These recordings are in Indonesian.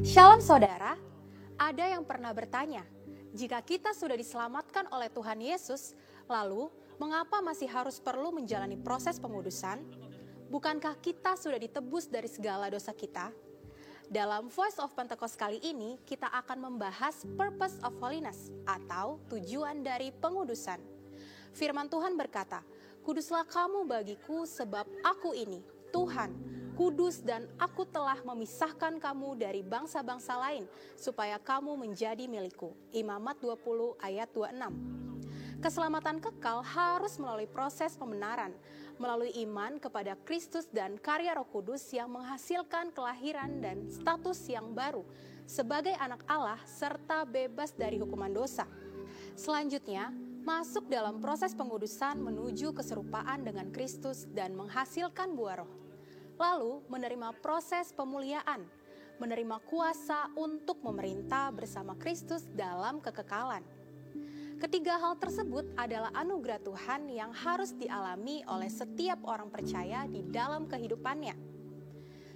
Shalom saudara, ada yang pernah bertanya, jika kita sudah diselamatkan oleh Tuhan Yesus, lalu mengapa masih harus perlu menjalani proses pengudusan? Bukankah kita sudah ditebus dari segala dosa kita? Dalam Voice of Pentecost kali ini, kita akan membahas Purpose of Holiness atau tujuan dari pengudusan. Firman Tuhan berkata, "Kuduslah kamu bagiku sebab aku ini, Tuhan, kudus dan aku telah memisahkan kamu dari bangsa-bangsa lain supaya kamu menjadi milikku." Imamat 20 ayat 26. Keselamatan kekal harus melalui proses pembenaran, melalui iman kepada Kristus dan karya Roh Kudus yang menghasilkan kelahiran dan status yang baru sebagai anak Allah serta bebas dari hukuman dosa. Selanjutnya, masuk dalam proses pengudusan menuju keserupaan dengan Kristus dan menghasilkan buah roh. Lalu menerima proses pemuliaan, menerima kuasa untuk memerintah bersama Kristus dalam kekekalan. Ketiga hal tersebut adalah anugerah Tuhan yang harus dialami oleh setiap orang percaya di dalam kehidupannya.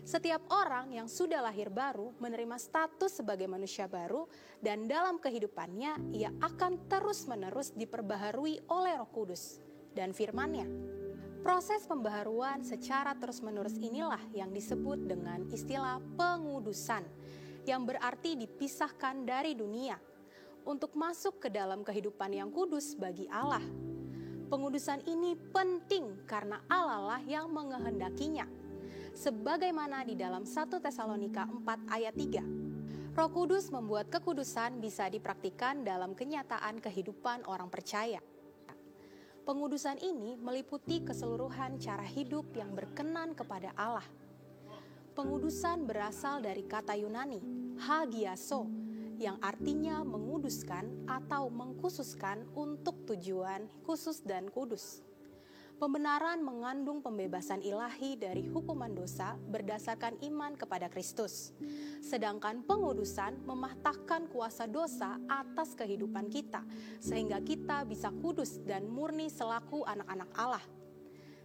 Setiap orang yang sudah lahir baru menerima status sebagai manusia baru dan dalam kehidupannya ia akan terus-menerus diperbaharui oleh Roh Kudus dan firman-Nya. Proses pembaharuan secara terus-menerus inilah yang disebut dengan istilah pengudusan, yang berarti dipisahkan dari dunia, untuk masuk ke dalam kehidupan yang kudus bagi Allah. Pengudusan ini penting karena Allah lah yang menghendaki-Nya. Sebagaimana di dalam 1 Tesalonika 4 ayat 3, Roh Kudus membuat kekudusan bisa dipraktikkan dalam kenyataan kehidupan orang percaya. Pengudusan ini meliputi keseluruhan cara hidup yang berkenan kepada Allah. Pengudusan berasal dari kata Yunani, hagiaso, yang artinya menguduskan atau mengkhususkan untuk tujuan khusus dan kudus. Pembenaran mengandung pembebasan ilahi dari hukuman dosa berdasarkan iman kepada Kristus. Sedangkan pengudusan mematahkan kuasa dosa atas kehidupan kita, sehingga kita bisa kudus dan murni selaku anak-anak Allah.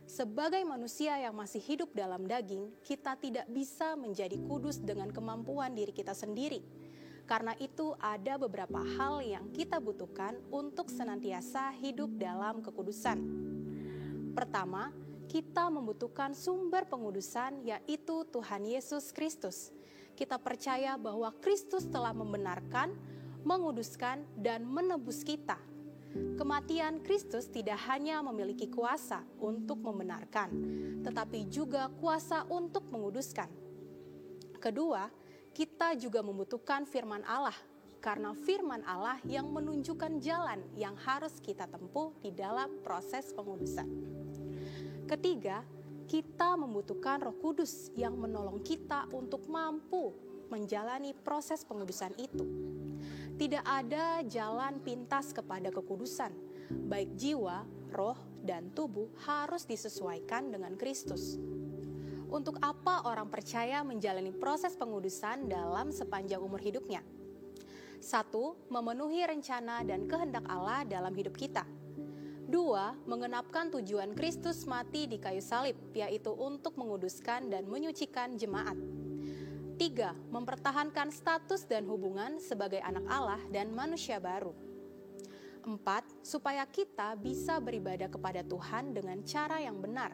Sebagai manusia yang masih hidup dalam daging, kita tidak bisa menjadi kudus dengan kemampuan diri kita sendiri. Karena itu ada beberapa hal yang kita butuhkan untuk senantiasa hidup dalam kekudusan. Pertama, kita membutuhkan sumber pengudusan, yaitu Tuhan Yesus Kristus. Kita percaya bahwa Kristus telah membenarkan, menguduskan, dan menebus kita. Kematian Kristus tidak hanya memiliki kuasa untuk membenarkan, tetapi juga kuasa untuk menguduskan. Kedua, kita juga membutuhkan firman Allah, karena firman Allah yang menunjukkan jalan yang harus kita tempuh di dalam proses pengudusan. Ketiga, kita membutuhkan Roh Kudus yang menolong kita untuk mampu menjalani proses pengudusan itu. Tidak ada jalan pintas kepada kekudusan, baik jiwa, roh, dan tubuh harus disesuaikan dengan Kristus. Untuk apa orang percaya menjalani proses pengudusan dalam sepanjang umur hidupnya? 1. Memenuhi rencana dan kehendak Allah dalam hidup kita. 2. Mengenapkan tujuan Kristus mati di kayu salib, yaitu untuk menguduskan dan menyucikan jemaat. 3. Mempertahankan status dan hubungan sebagai anak Allah dan manusia baru. 4. Supaya kita bisa beribadah kepada Tuhan dengan cara yang benar.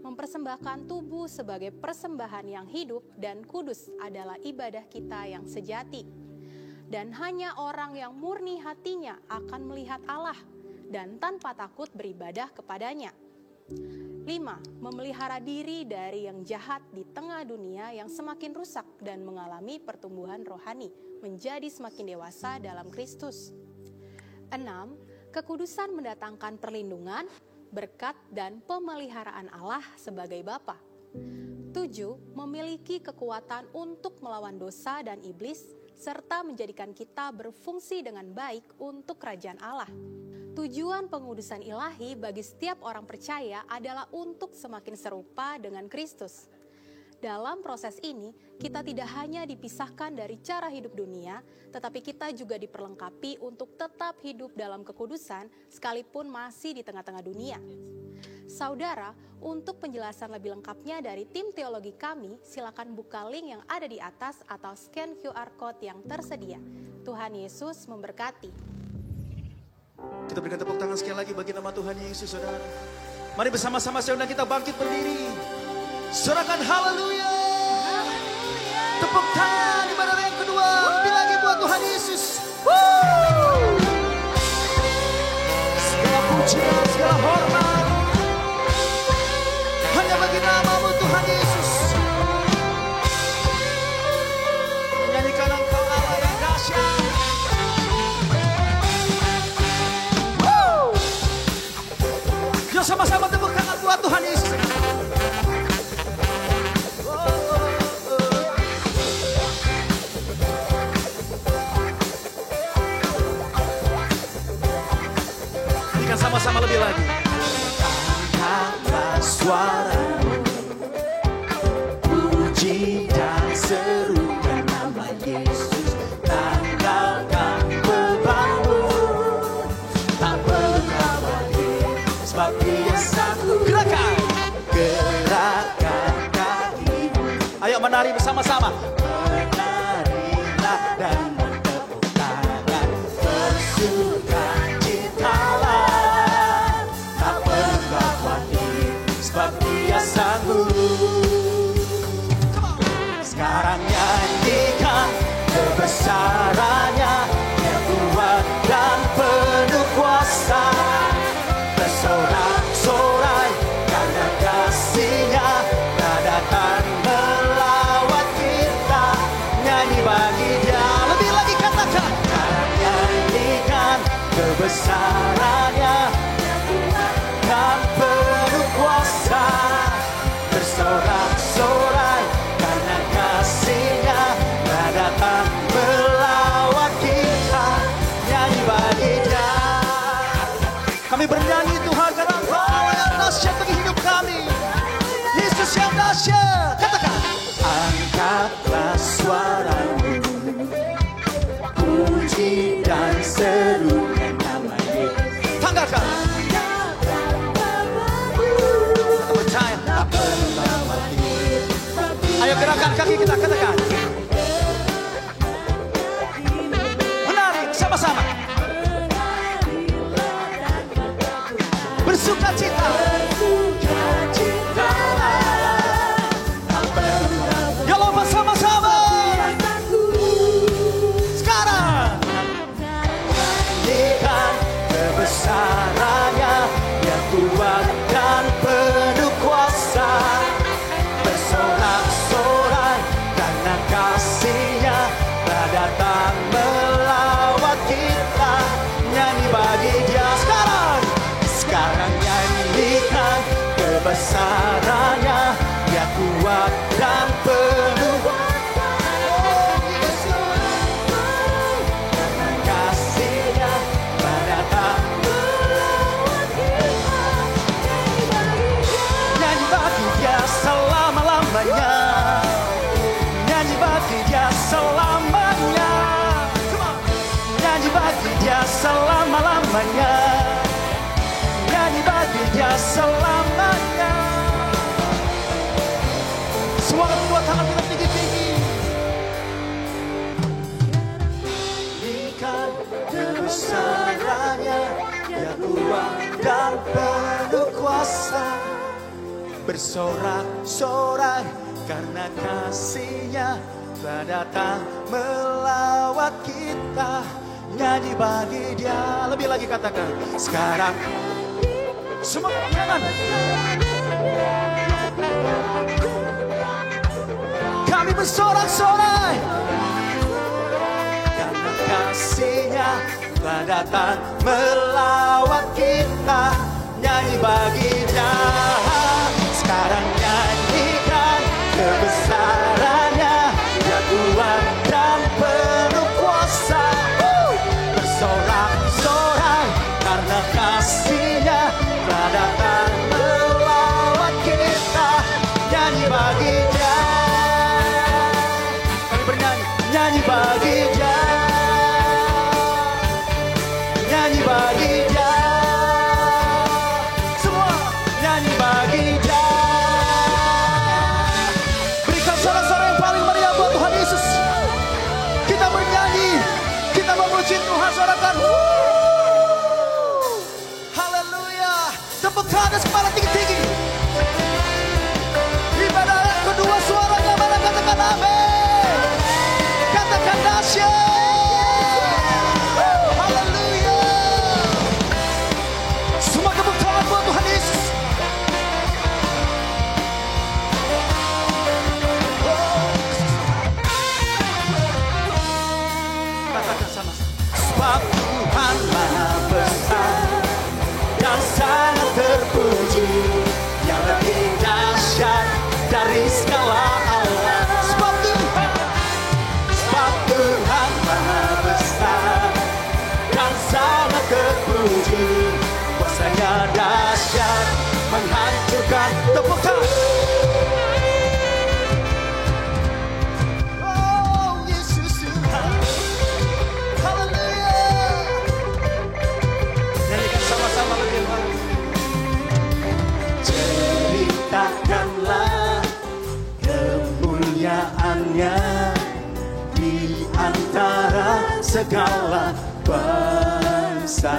Mempersembahkan tubuh sebagai persembahan yang hidup dan kudus adalah ibadah kita yang sejati. Dan hanya orang yang murni hatinya akan melihat Allah dan tanpa takut beribadah kepadanya. 5. Memelihara diri dari yang jahat di tengah dunia yang semakin rusak dan mengalami pertumbuhan rohani menjadi semakin dewasa dalam Kristus. 6. Kekudusan mendatangkan perlindungan, berkat, dan pemeliharaan Allah sebagai Bapa. 7. Memiliki kekuatan untuk melawan dosa dan iblis, serta menjadikan kita berfungsi dengan baik untuk kerajaan Allah. Tujuan pengudusan ilahi bagi setiap orang percaya adalah untuk semakin serupa dengan Kristus. Dalam proses ini, kita tidak hanya dipisahkan dari cara hidup dunia, tetapi kita juga diperlengkapi untuk tetap hidup dalam kekudusan sekalipun masih di tengah-tengah dunia. Saudara, untuk penjelasan lebih lengkapnya dari tim teologi kami, silakan buka link yang ada di atas atau scan QR Code yang tersedia. Tuhan Yesus memberkati. Kita berikan tepuk tangan sekali lagi bagi nama Tuhan Yesus, saudara. Mari bersama-sama saudara kita bangkit berdiri. Sorakan haleluya. Tepuk tangan di ibadah yang kedua. Lebih lagi buat Tuhan Yesus. Segala pujian, segala hormat hanya bagi nama-Mu Tuhan Yesus. Nyanyikan Engkau Allah yang dahsyat. Yuk sama-sama tepuk tangan buat Tuhan Yesus. Berikan sama-sama lebih lagi. Angkatlah suaramu, puji dan serukan nama Yesus. Tanggalkan bebanmu, tak perlu khawatir, sebab Dia sanggup. Gerakan kakimu. Ayo menari bersama-sama. Menarilah dan bertepuk tangan, bersukacitalah, tak perlu khawatir, sebab Dia sanggup. Sekarang nyanyikan kebesarannya, Dia kuat dan penuh kuasa. Bersorak-sorai karena kasih-Nya, Dia datang melawat kita. Nyanyi bagi Dia, lebih lagi katakan. Sekarang nyanyikan kebesarannya, Dia kuat dan penuh kuasa. Bersorak-sorai karena kasih-Nya, Dia datang melawat kita. Nyanyi bagi Dia. Kami bernyanyi Tuhan karena Engkau Allah yang dahsyat bagi hidup kami. Yesus yang dahsyat. Katakan. Angkatlah suaramu, puji dan serukan nama Yesus. Tanggalkan. Kita percaya tak perlu khawatir. Ayo gerakan kaki kita, katakan. Menari bersama-sama. Bersukacita. Ya lo bersama-sama. Sekarang nyanyikan kebesarannya, Dia kuat dan penuh kuasa. Bersorak-sorai karena kasih-Nya, Dia datang melawat kita. Nyanyi bagi Dia sekarang. Sekarang nyanyikan kebesarannya, Dia kuat dan penuh kuasa. Karena kasih-Nya, Dia datang melawat kita. Nyanyi bagi Dia selama-lamanya. Nyanyi bagi Dia selamanya. Nyanyi bagi Dia selama-lamanya. Nyanyi bagi Dia selamanya. Semua kedua tangan kita tinggi-tinggi. Nyanyikan kebesarannya, Dia kuat dan penuh kuasa. Bersorak-sorai karena kasih-Nya, Dia datang melawat kita. Nyanyi bagi Dia, lebih lagi katakan. Sekarang semua jangan. Kami bersorak-sorai karena kasih-Nya, Dia datang melawat kita. Nyanyi bagi Dia. Sekarang nyanyikan kebesarannya, Dia kuat dan penuh kuasa. Bersorak-sorai karena kasih-Nya, Dia datang melawat kita. Nyanyi bagi Dia. tepuk tangan kepala tinggi-tinggi. Ibadah yang kedua suaranya mana, katakan amin. Katakan dahsyat. Haleluya. Semua tepuk tangan buat Tuhan Yesus. Katakan sama-sama. Sebab Tuhan Maha Besar dan sangat terpuji, yang lebih dahsyat dari segala Allah. Sebab Tuhan Maha Besar dan sangat terpuji, kuasanya dahsyat menghancurkan. Tepuk tangan. Oh Yesus Tuhan. Haleluya. Nyanyikan sama-sama lebih baik. Ceritakanlah kemuliaannya di antara segala bangsa,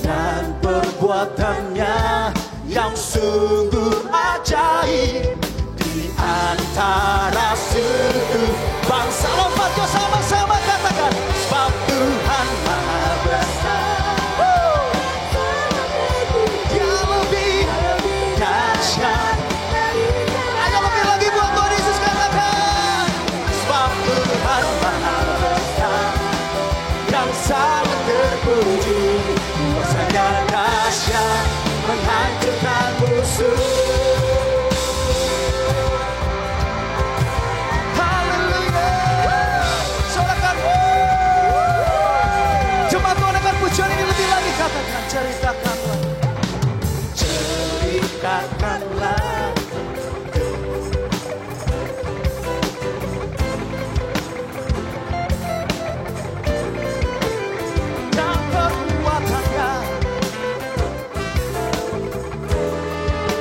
dan perbuatannya yang sungguh ajaib di antara suku bangsa. Lompat yuk sama-sama katakan. Sebab Tuhan Maha Besar, Dia lebih dahsyat. Ayo lebih lagi buat Tuhan Yesus, katakan. Sebab Tuhan Maha Besar dan sangat terpuji, kuasanya dahsyat menghancurkan musuh. Haleluya. Sorakan. Jemaat Tuhan akan pujian ini lebih lagi, katakan. Ceritakanlah. Ceritakanlah dan perbuatannya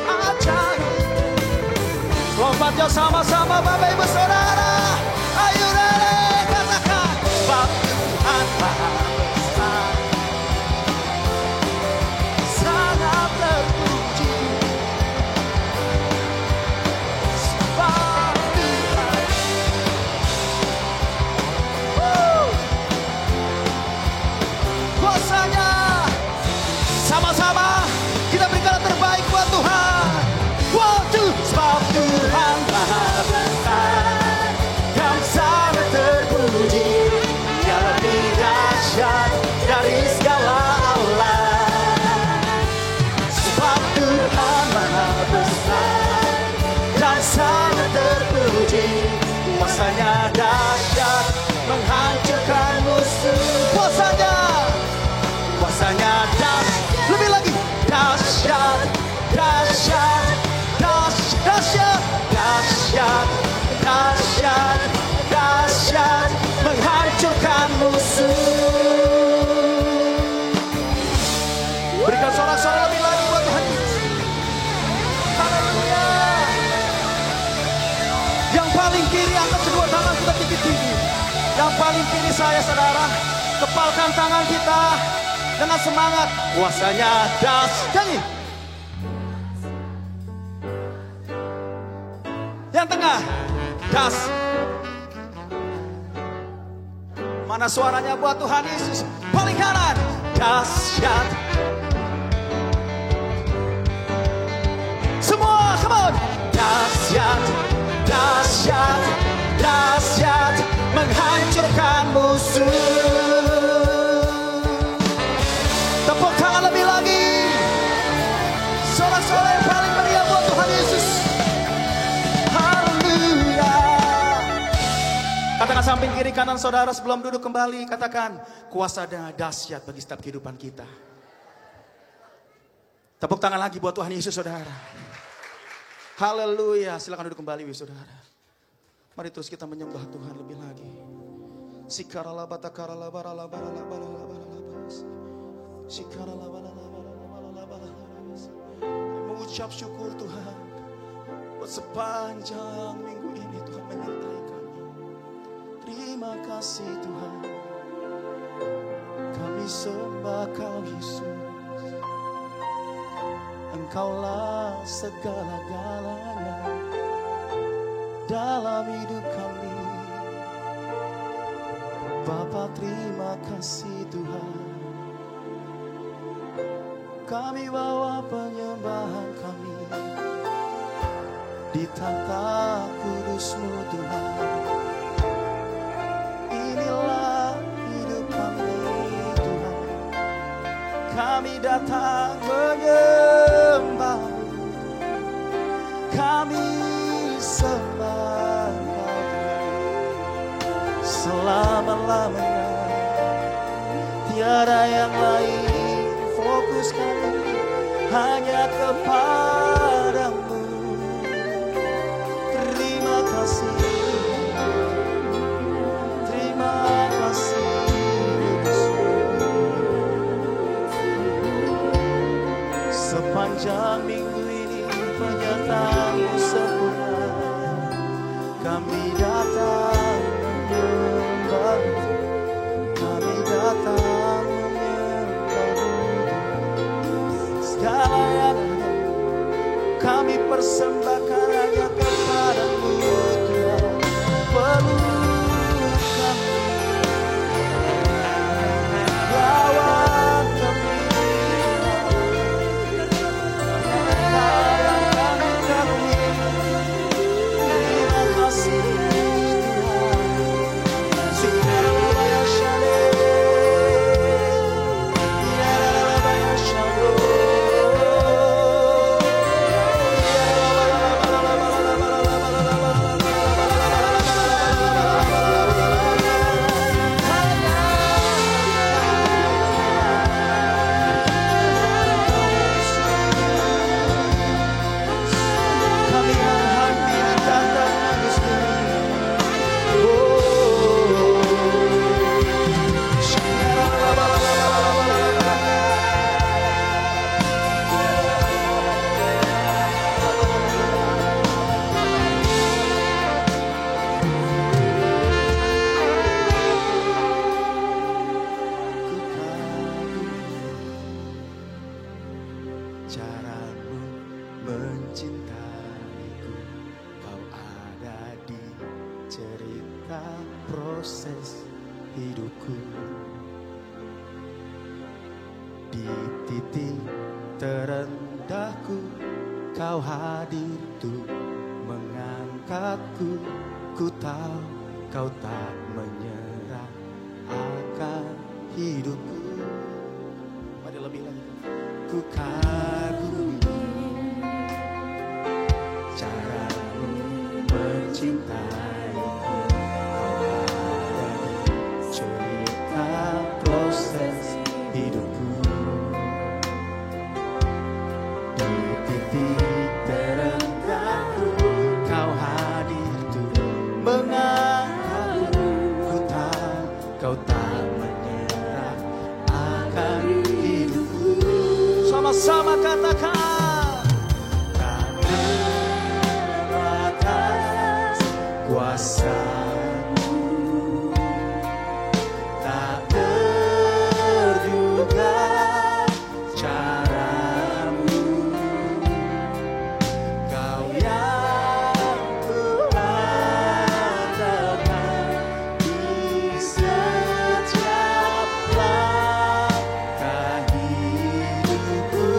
ajaib. Lompat yuk sama-sama Bapak Ibu Saudara. Ayo ready, katakan. Sebab Tuhan Maha Besar, sangat terpuji. Sebab Tuhan, kuasanya. Sama-sama kita berikan yang terbaik buat Tuhan. One, two. Sebab Tuhan Maha Besar dan sangat terpuji, Dia lebih dahsyat dari segala Allah. Sebab Tuhan Maha Besar dan sangat terpuji, kuasanya dahsyat menghancurkan musuh. Kuasanya dahsyat. Lebih lagi. Dahsyat, dahsyat, dahsyat, dahsyat, dahsyat, dahsyat menghancurkan musuh. Berikan sorak-sorak lebih lagi buat Tuhan Yesus. Haleluya. Yang paling kiri angkat kedua tangan kita tinggi-tinggi. Yang paling kiri saya, saudara, kepalkan tangan kita dengan semangat. Kuasanya dahsyat. Yang tengah, das. Mana suaranya buat Tuhan Yesus? Paling kanan, dahsyat. Semua, come on. Dahsyat, dahsyat, dahsyat menghancurkan musuh. Tepuk tangan lebih lagi. Sorak-sorak yang paling meriah buat Tuhan Yesus. Haleluya. Katakan samping kiri kanan saudara sebelum duduk kembali. Katakan, kuasa dan dahsyat bagi setiap kehidupan kita. Tepuk tangan lagi buat Tuhan Yesus, saudara. Haleluya. Silakan duduk kembali, saudara. Mari terus kita menyembah Tuhan lebih lagi. Mengucap syukur Tuhan buat sepanjang minggu ini Tuhan menyertai kami. Terima kasih Tuhan. Kami sembah Kau Yesus. Engkaulah segala-galanya dalam hidup kami. Bapa, terima kasih Tuhan. Kami bawa penyembahan kami di tata kudus-Mu Tuhan. Inilah hidup kami Tuhan. Kami datang menyembah-Mu. Kami sembah selama-lamanya. Tiada yang lain. Fokus kami hanya kepada-Mu. Terima kasih, terima kasih. Sepanjang minggu ini penyertaan-Mu sempurna. Kami datang menyembah-Mu. Kami datang segala yang ada, kami persembahkan hanya kepada-Mu Tuhan. Peluk kami, rawat kami, sayangkan kami. Terima kasih Tuhan. Cara-Mu mencintaiku, Kau ada di cerita proses hidupku. Di titik terendahku, Kau hadir tuh mengangkatku. Ku tahu Kau tak menyerah akan hidupku. Mari lebih lagi. Ku kagumi cara-Mu mencintaiku, Kau ada di cerita proses hidupku. Di titik terendahku, Kau hadir tuh mengangkatku. Ku tahu Kau tak menyerah akan hidupku. Sama-sama katakan, tak terbatas kuasa-Mu, tak terduga cara-Mu. Kau yang kuandalkan di setiap langkah hidupku.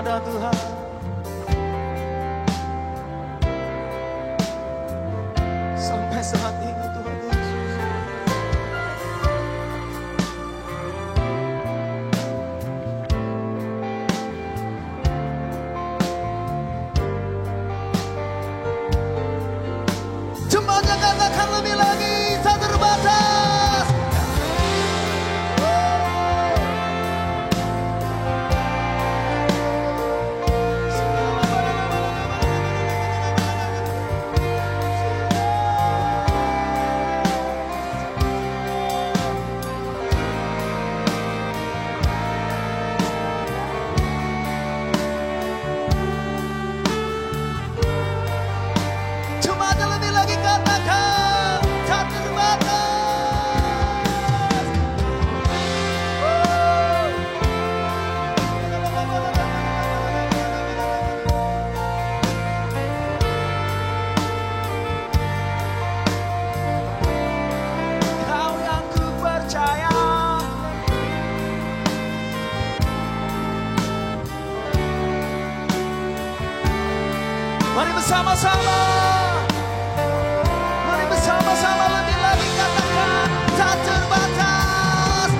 kepada Tuhan. Sampai saat ini Tuhan Yesus. Jemaatnya katakan lebih lagi, tak terbatas. Jemaatnya lebih lagi katakan, tak terbatas. Kau yang ku percaya. Mari bersama-sama. Mari bersama-sama lebih lagi katakan, tak terbatas.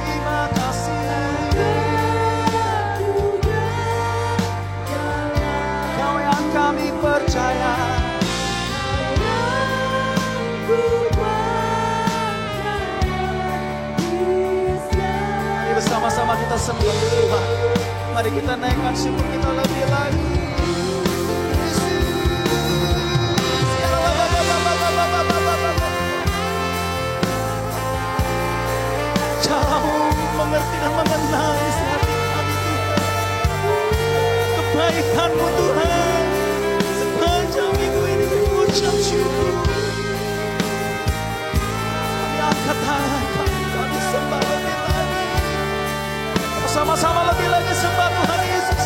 Terima kasih. Kau yang kami percaya. Mari bersama-sama kita sembah Tuhan. Mari kita naikkan syukur kita lebih lagi. Jauh mengerti dan mengenal isi hati kami Tuhan. Kebaikan-Mu Tuhan, sepanjang minggu ini mengucap syukur. Kami angkat tangan kami sembah lebih lagi. Sama-sama lebih lagi sembah Tuhan Yesus.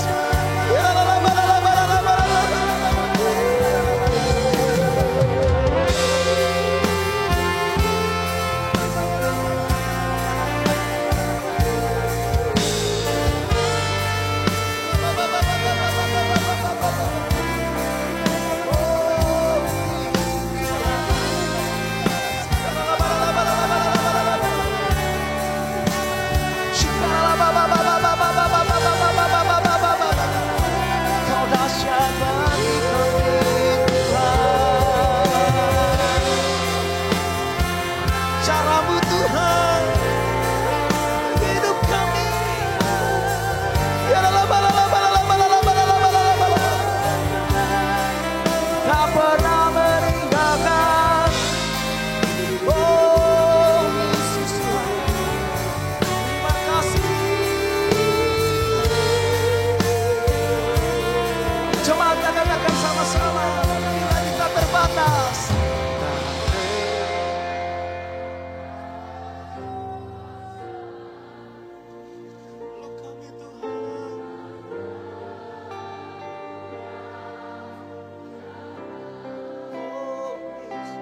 Ya la la la la la la la la. Kau dahsyat bagi kami Tuhan. Cara-Mu Tuhan, hidup kami. Ya la la la la la la la la la la. Tak pernah meninggalkan. Oh Yesus Tuhan, terima kasih. Jemaat katakan sama-sama, bila kita terbatas. Kami Tuhan. Oh Yesus.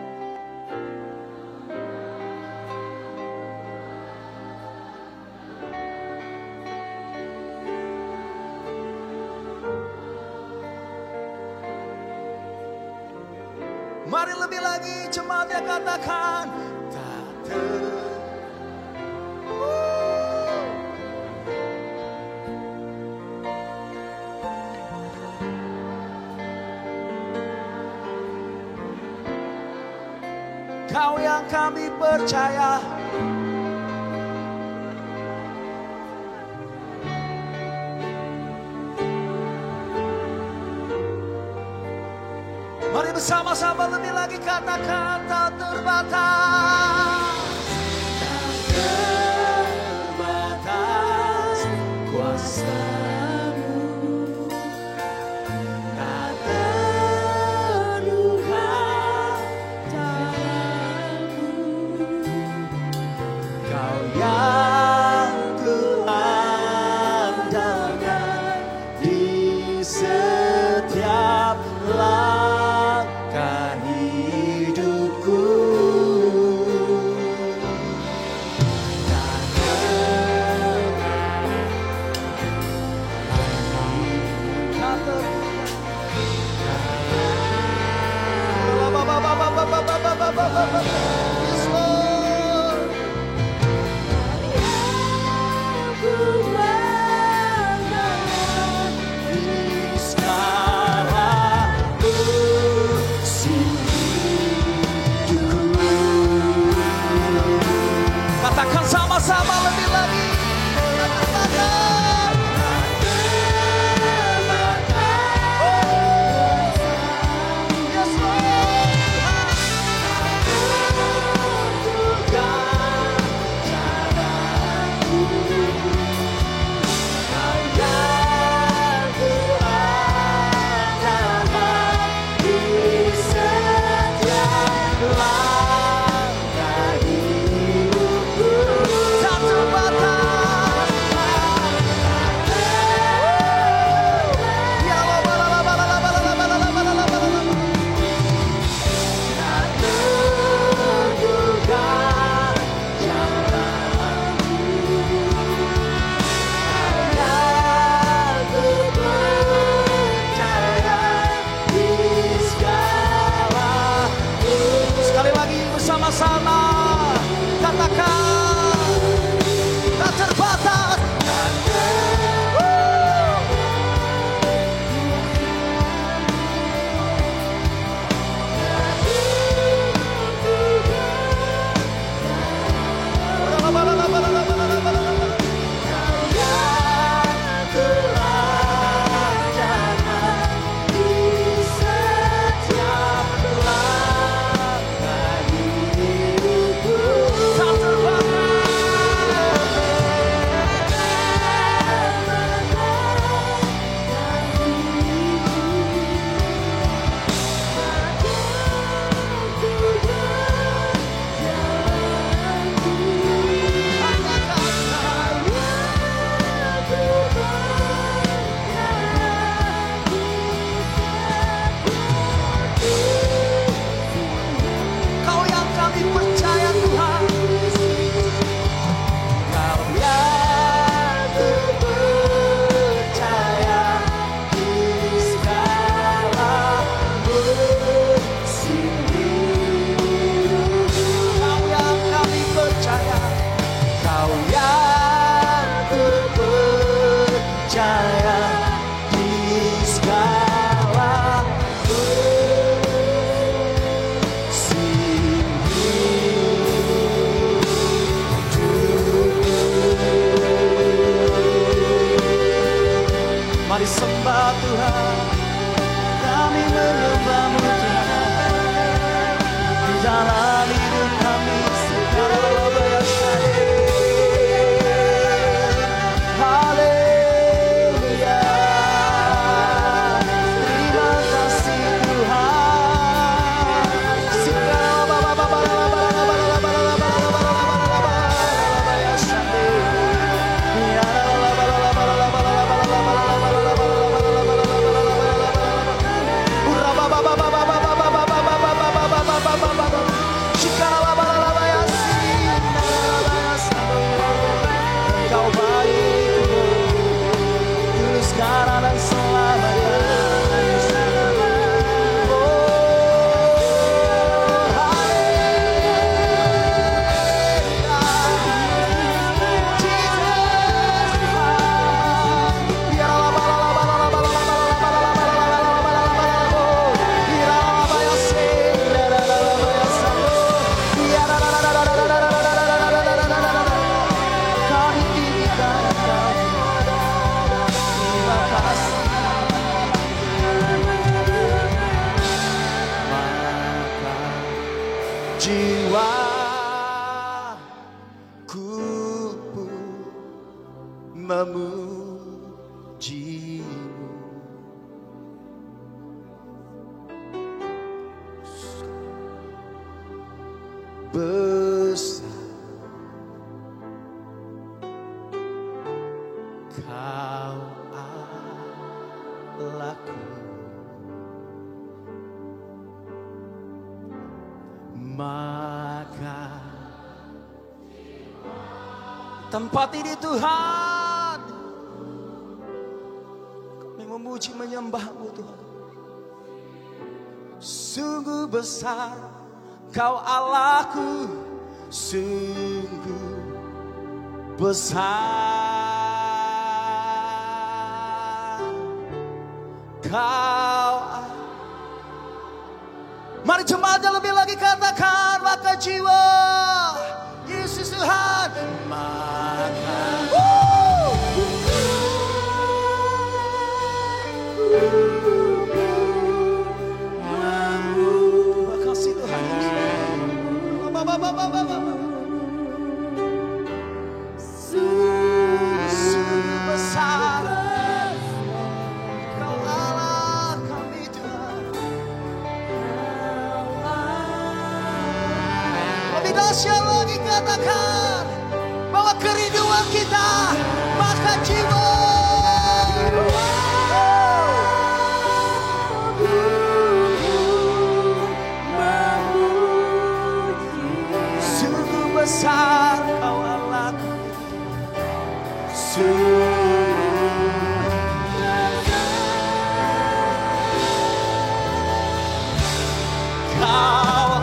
Mari lebih lagi jemaatnya katakan, tak Kau yang kami percaya. Mari bersama-sama lebih lagi katakan, tak terbatas. sama-sama katakan, tak terbatas. Mari sembah Tuhan, kami menyembah-Mu Tuhan, di dalam hidup kami haleluya. Terima kasih Tuhan. Engkau baik, dulu sekarang dan selamanya. Jiwaku memuji-Mu, besar Kau Allahku, maka tempat ini Tuhan kami memuji menyembah-Mu Tuhan. Sungguh besar Kau Allahku, sungguh besar Kau. Mari jemaatnya lebih lagi katakan, maka jiwa Yesus Tuhan, maka terima kasih Tuhan Yesus. Sungguh besar Kau Allah kami Tuhan. Lebih dahsyat lagi katakan bahwa kerinduan kita maka jiwa. Sungguh besar Kau Allahku, Kau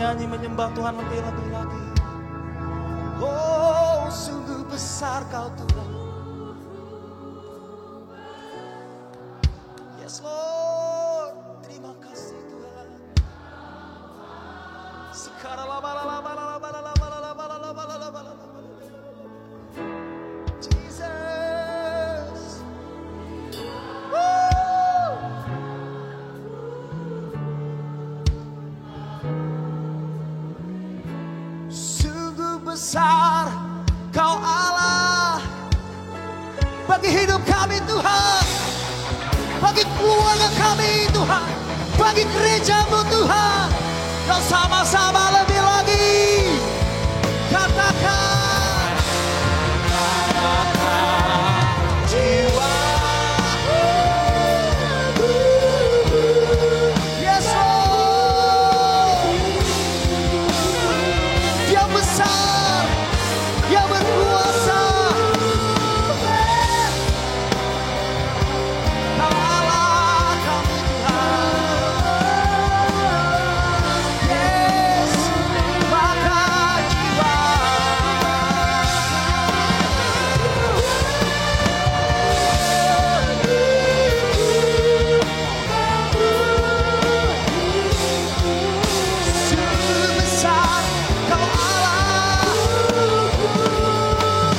bernyanyi menyembah Tuhan lebih-lebih lagi. Oh, sungguh besar Kau Tuhan. Yes Lord, terima kasih Tuhan. Sekarang Jesus. Woo! Sungguh besar Kau Allah bagi hidup kami Tuhan, bagi keluarga kami Tuhan, bagi gereja-Mu Tuhan. Kau sama-sama lebih lagi katakan jiwa. Yes Lord, Dia besar, Dia berkuasa. Kau Allah kami Tuhan. Yes, maka jiwa. Sungguh besar Kau Allah,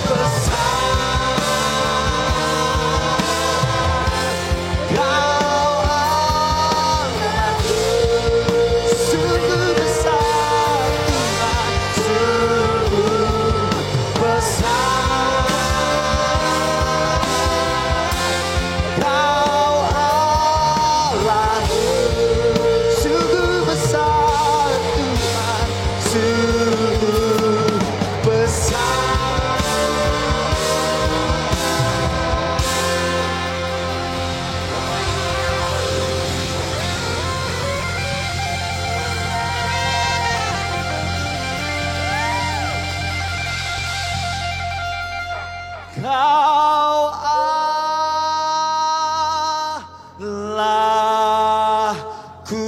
besar Kau Allah, sungguh besar Tuhan, sungguh besar Kau Allah, sungguh besar Tuhan, sungguh besar. Kau Allahku.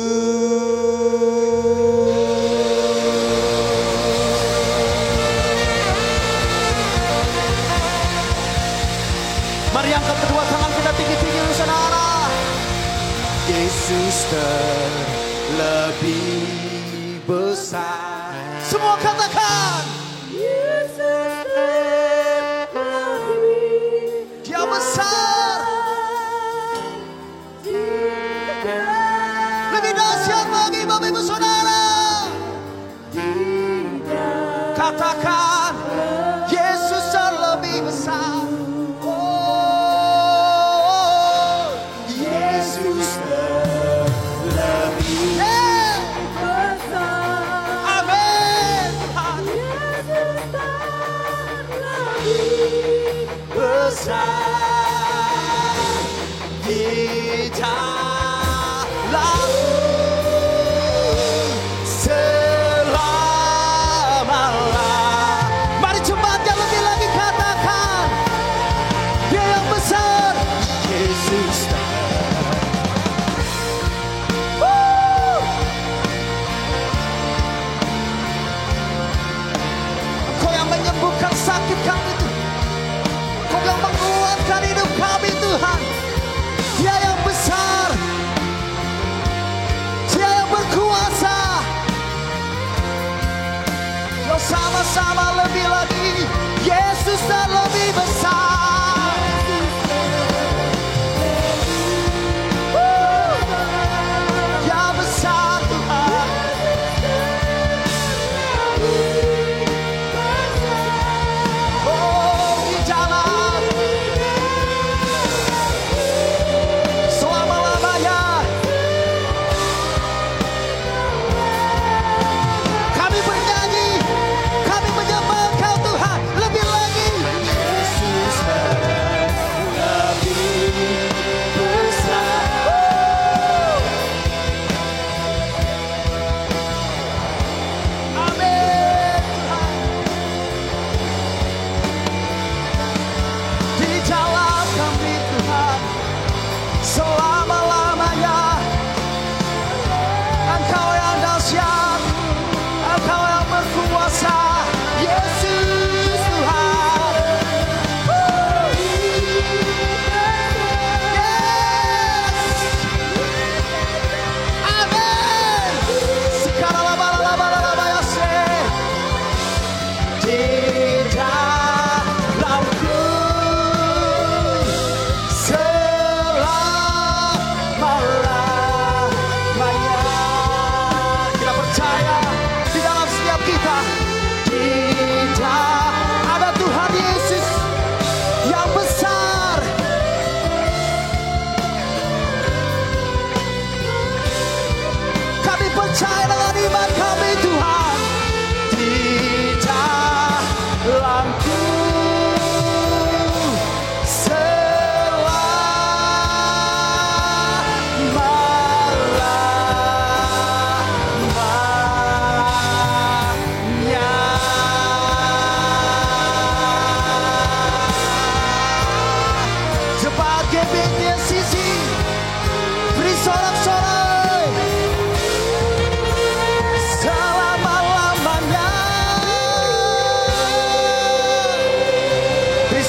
Mari angkat kedua tangan kita tinggi-tinggi saudara. Yesus terlebih besar. Semua katakan Dia besar, lebih dahsyat lagi Bapak Ibu Saudara. Katakan Yesus terlebih besar. Oh, Yesus terlebih besar. Amin. Besar di dalamku selama-lamanya. Mari jemaatnya lebih lagi katakan Dia yang besar, Yesus. Kau yang menyembuhkan sakit kami Tuhan, Kau yang menguatkan hidup kami Tuhan. Dia yang besar, Dia yang berkuasa. Kau sama-sama lebih lagi. Yesus terlebih besar. Dia besar Tuhan. Oh, di dalam selama-lamanya kami bernyanyi, kami menyembah Kau Tuhan. Lebih lagi Yesus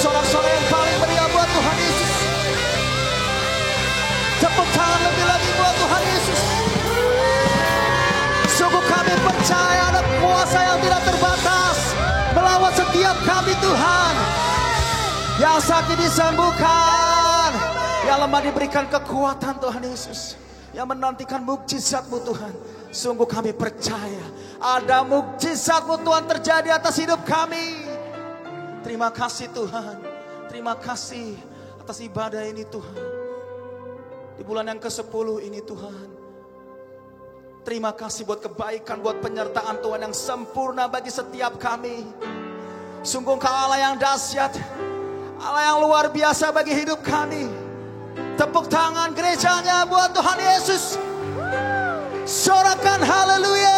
sorak-sorai yang paling meriah buat Tuhan Yesus. Tepuk tangan lebih lagi buat Tuhan Yesus. Sungguh kami percaya ada kuasa yang tidak terbatas melawan setiap kami Tuhan. Yang sakit disembuhkan, yang lemah diberikan kekuatan Tuhan Yesus. Yang menantikan mukjizat-Mu Tuhan. Sungguh kami percaya ada mukjizat-Mu Tuhan terjadi atas hidup kami. Terima kasih Tuhan. Terima kasih atas ibadah ini Tuhan. Di bulan yang ke-10 ini Tuhan. Terima kasih buat kebaikan, buat penyertaan Tuhan yang sempurna bagi setiap kami. Sungguh Engkau Allah yang dahsyat, Allah yang luar biasa bagi hidup kami. Tepuk tangan gerejanya buat Tuhan Yesus. Sorakan haleluya.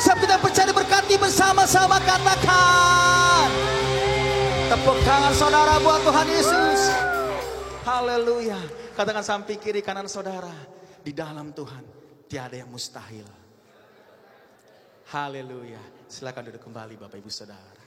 Sebab kita percaya berkati bersama-sama, katakan. Tepuk tangan saudara buat Tuhan Yesus. Haleluya. Katakan samping kiri kanan saudara. Di dalam Tuhan tiada yang mustahil. Haleluya. Silakan duduk kembali Bapak Ibu Saudara.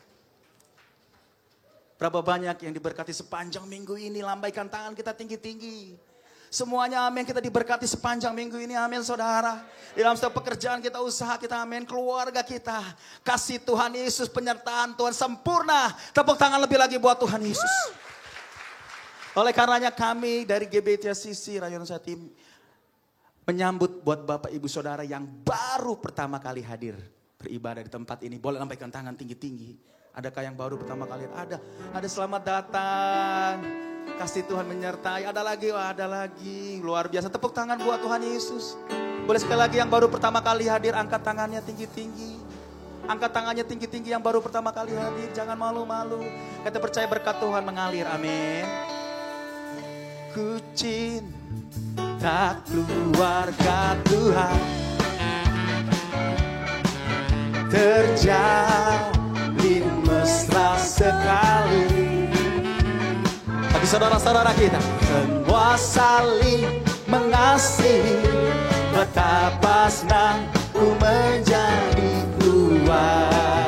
Berapa banyak yang diberkati sepanjang minggu ini. Lambaikan tangan kita tinggi-tinggi. Semuanya amin, kita diberkati sepanjang minggu ini, amin saudara. Di dalam setiap pekerjaan kita, usaha kita, amin. Keluarga kita, kasih Tuhan Yesus, penyertaan Tuhan sempurna. Tepuk tangan lebih lagi buat Tuhan Yesus. Oleh karenanya kami dari GBTCC Rayon Jatim menyambut buat Bapak Ibu Saudara yang baru pertama kali hadir beribadah di tempat ini. Boleh lambaikan tangan tinggi-tinggi. Adakah yang baru pertama kali? Ada selamat datang. Kasih Tuhan menyertai. Ada lagi. Luar biasa. Tepuk tangan buat Tuhan Yesus. Boleh sekali lagi yang baru pertama kali hadir, angkat tangannya tinggi-tinggi. Angkat tangannya tinggi-tinggi yang baru pertama kali hadir. Jangan malu-malu. Kita percaya berkat Tuhan mengalir. Amin. Ku cinta keluarga Tuhan. Terjalin mesra sekali. Bagi saudara-saudara kita, semua saling mengasihi. Betapa senang ku menjadi keluarganya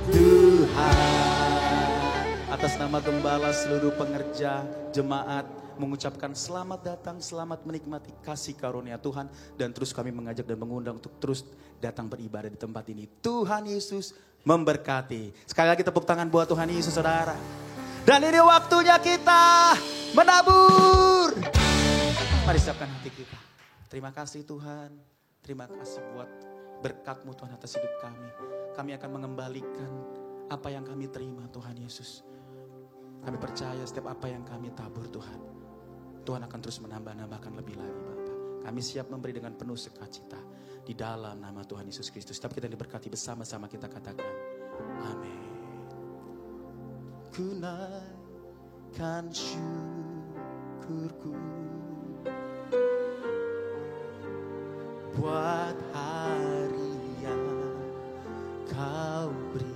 Tuhan. Atas nama Gembala, seluruh pengerja, jemaat mengucapkan selamat datang, selamat menikmati kasih karunia Tuhan. Dan terus kami mengajak dan mengundang untuk terus datang beribadah di tempat ini. Tuhan Yesus memberkati. Sekali lagi tepuk tangan buat Tuhan Yesus saudara. Dan ini waktunya kita menabur. Mari siapkan hati kita. Terima kasih Tuhan. Terima kasih buat berkat-Mu Tuhan atas hidup kami. Kami akan mengembalikan apa yang kami terima Tuhan Yesus. Kami percaya setiap apa yang kami tabur Tuhan, Tuhan akan terus menambah-nambahkan lebih lagi Bapak. Kami siap memberi dengan penuh sukacita di dalam nama Tuhan Yesus Kristus. Setiap kita diberkati bersama-sama kita katakan amin. Ku naikkan syukurku buat hari yang Kau beri.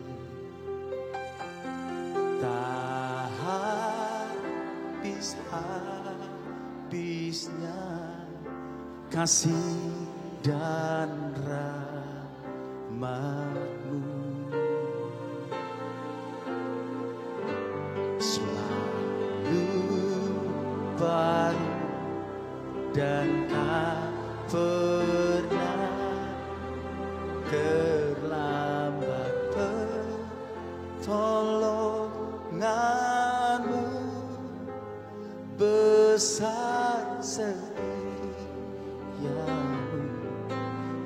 Tak habis-habisnya kasih dan rahmat-Mu. Selalu baru dan tak pernah terlambat pertolongan-Mu. Besar setia-Mu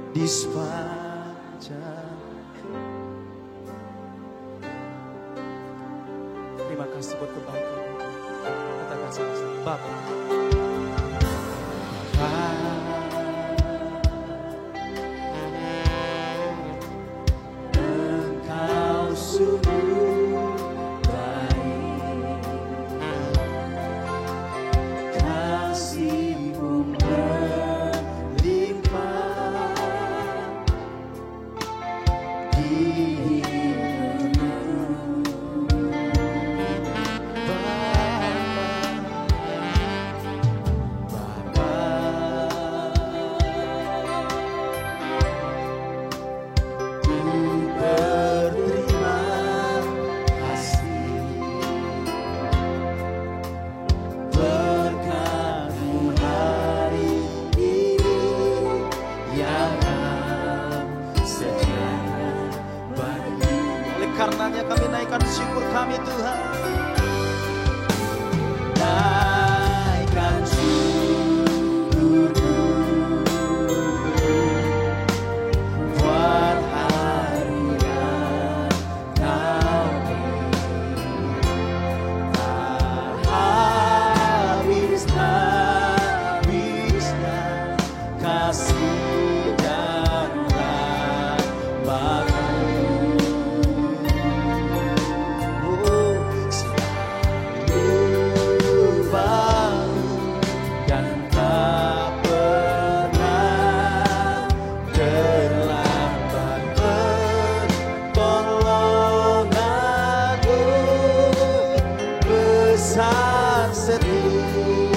di sepanjang. Terima kasih buat kebaikan. Katakan sama-sama Bapa. Engkau sungguh baik, kasih-Mu melimpah di hidupku. Ku berterima Karenanya kami naikkan syukur kami Tuhan. Naikkan syukur buat hari yang Kau tak habis-habisnya kasih dan rahmat-Mu. Selalu baru dan tak pernah terlambat pertolongan-Mu. Besar setiamu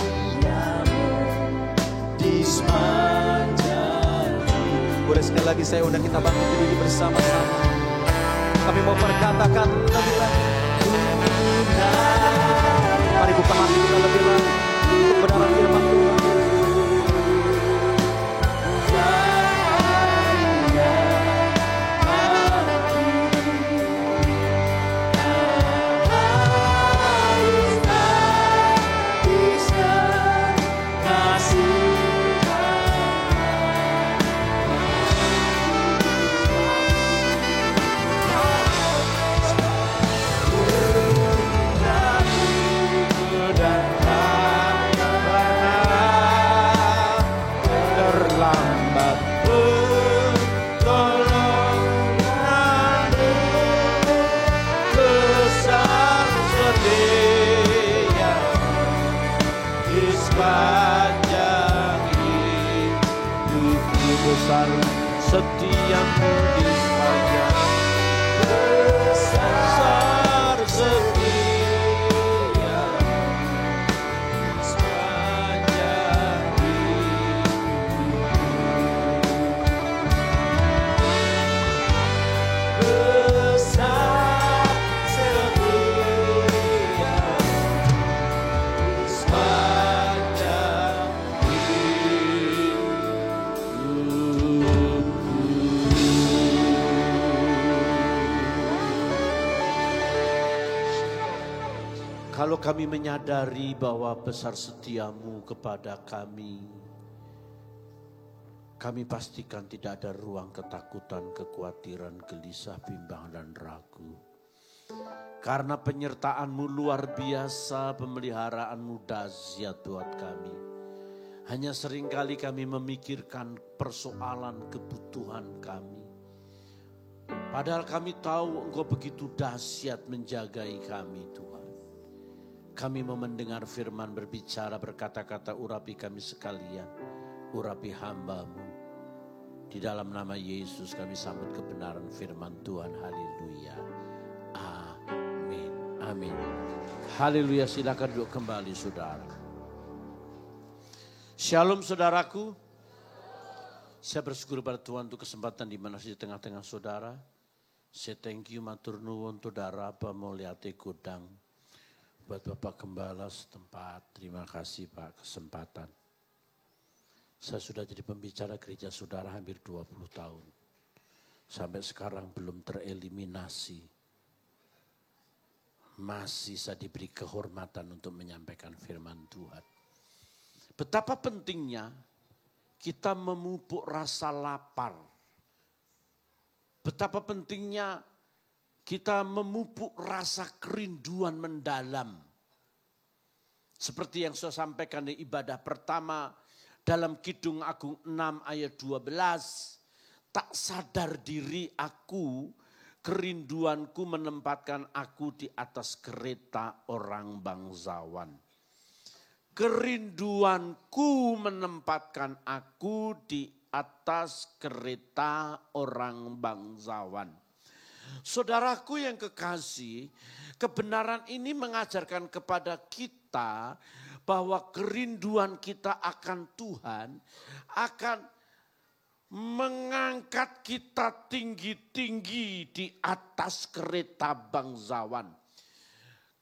di sepanjang hidup. Boleh sekali lagi saya undang kita bangkit berdiri bersama-sama. Kami mau perkatakan lebih lagi. Mari buka hati kita lebih lagi untuk kebenaran firman Tuhan. Terlambat pertolongan-Mu. Besar setia di sepanjang hidupku. Besar setiamu di sepanjang. Besar setia sepanjang besar setia sepanjang Kalau kami menyadari bahwa besar setiamu kepada kami pastikan tidak ada ruang ketakutan, kekhawatiran, gelisah, bimbang, dan ragu. Karena penyertaan-Mu luar biasa, pemeliharaan-Mu dahsyat buat kami. Hanya seringkali kami memikirkan persoalan kebutuhan kami. Padahal kami tahu Engkau begitu dahsyat menjagai kami Tuhan. Kami mau mendengar firman berbicara, berkata-kata, urapi kami sekalian, urapi hamba-Mu. Di dalam nama Yesus kami sambut kebenaran firman Tuhan. Haleluya. Amin. Amin. Haleluya. Silakan duduk kembali saudara. Shalom saudaraku. Saya bersyukur pada Tuhan untuk kesempatan di mana di tengah-tengah saudara. Saya thank you matur nuwun saudara apa mau lihat gudang. Buat Bapak Gembala setempat, terima kasih Pak kesempatan. Saya sudah jadi pembicara gereja saudara hampir 20 tahun. Sampai sekarang belum tereliminasi. Masih saya diberi kehormatan untuk menyampaikan firman Tuhan. Betapa pentingnya kita memupuk rasa lapar. Betapa pentingnya kita memupuk rasa kerinduan mendalam. Seperti yang saya sampaikan di ibadah pertama dalam Kidung Agung 6 ayat 12. Tak sadar diri aku, kerinduanku menempatkan aku di atas kereta orang bangsawan. Kerinduanku menempatkan aku di atas kereta orang bangsawan. Saudaraku yang kekasih, kebenaran ini mengajarkan kepada kita bahwa kerinduan kita akan Tuhan akan mengangkat kita tinggi-tinggi di atas kereta bangsawan.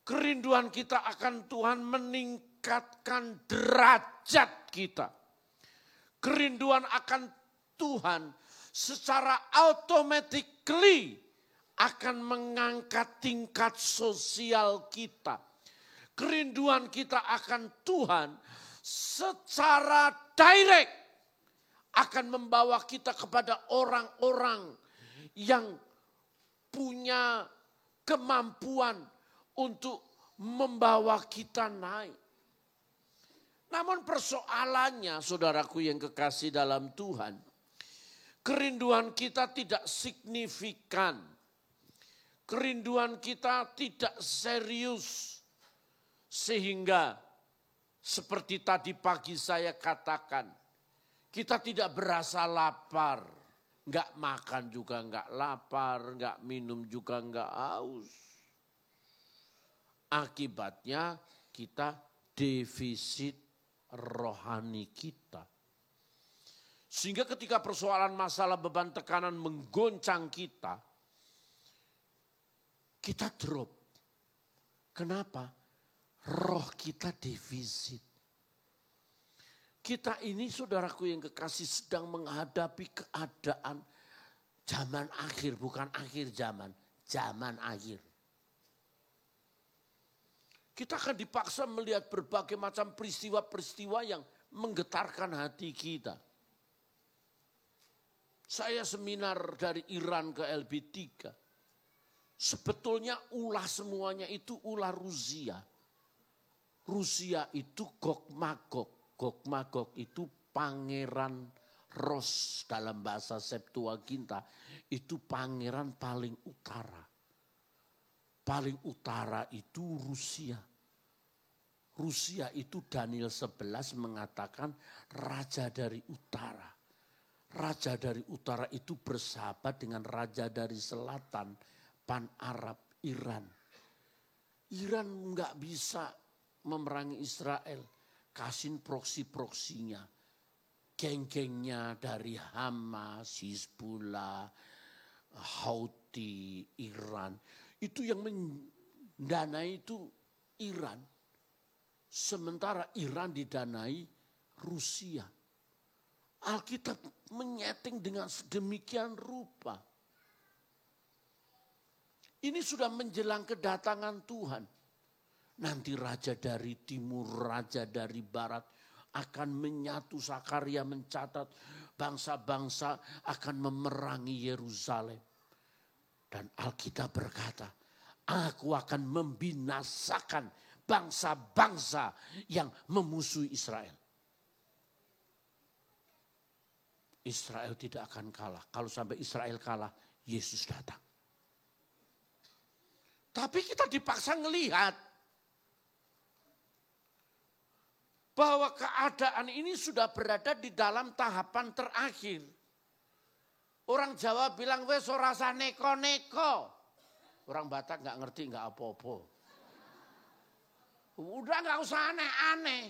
Kerinduan kita akan Tuhan meningkatkan derajat kita. Kerinduan akan Tuhan secara automatically akan mengangkat tingkat sosial kita. Kerinduan kita akan Tuhan secara direct akan membawa kita kepada orang-orang yang punya kemampuan untuk membawa kita naik. Namun persoalannya, saudaraku yang kekasih dalam Tuhan, kerinduan kita tidak signifikan. Kerinduan kita tidak serius. Sehingga seperti tadi pagi saya katakan, kita tidak berasa lapar. Enggak makan juga enggak lapar, enggak minum juga enggak haus. Akibatnya kita defisit rohani kita. Sehingga ketika persoalan masalah beban tekanan menggoncang kita drop. Kenapa? Roh kita defisit. Kita ini saudaraku yang kekasih sedang menghadapi keadaan zaman akhir, bukan akhir zaman, zaman akhir. Kita akan dipaksa melihat berbagai macam peristiwa-peristiwa yang menggetarkan hati kita. Saya seminar dari Iran ke LB3. Sebetulnya ulah semuanya itu ulah Rusia. Rusia itu Gog Magog. Gog Magog itu pangeran Ros dalam bahasa Septuaginta. Itu pangeran paling utara. Paling utara itu Rusia. Rusia itu Daniel 11 mengatakan raja dari utara. Raja dari utara itu bersahabat dengan raja dari selatan, pan Arab, Iran. Iran nggak bisa memerangi Israel. Kasih proksi-proksinya. Geng-gengnya dari Hamas, Hizbullah, Houthi, Iran. Itu yang mendanai itu Iran. Sementara Iran didanai Rusia. Alkitab menyeting dengan sedemikian rupa. Ini sudah menjelang kedatangan Tuhan. Nanti raja dari timur, raja dari barat akan menyatu. Sakaria mencatat bangsa-bangsa akan memerangi Yerusalem. Dan Alkitab berkata, aku akan membinasakan bangsa-bangsa yang memusuhi Israel. Israel tidak akan kalah. Kalau sampai Israel kalah, Yesus datang. Tapi kita dipaksa ngelihat bahwa keadaan ini sudah berada di dalam tahapan terakhir. Orang Jawa bilang, wes ora usah neko-neko. Orang Batak nggak ngerti, nggak apa-apa. Udah nggak usah aneh-aneh.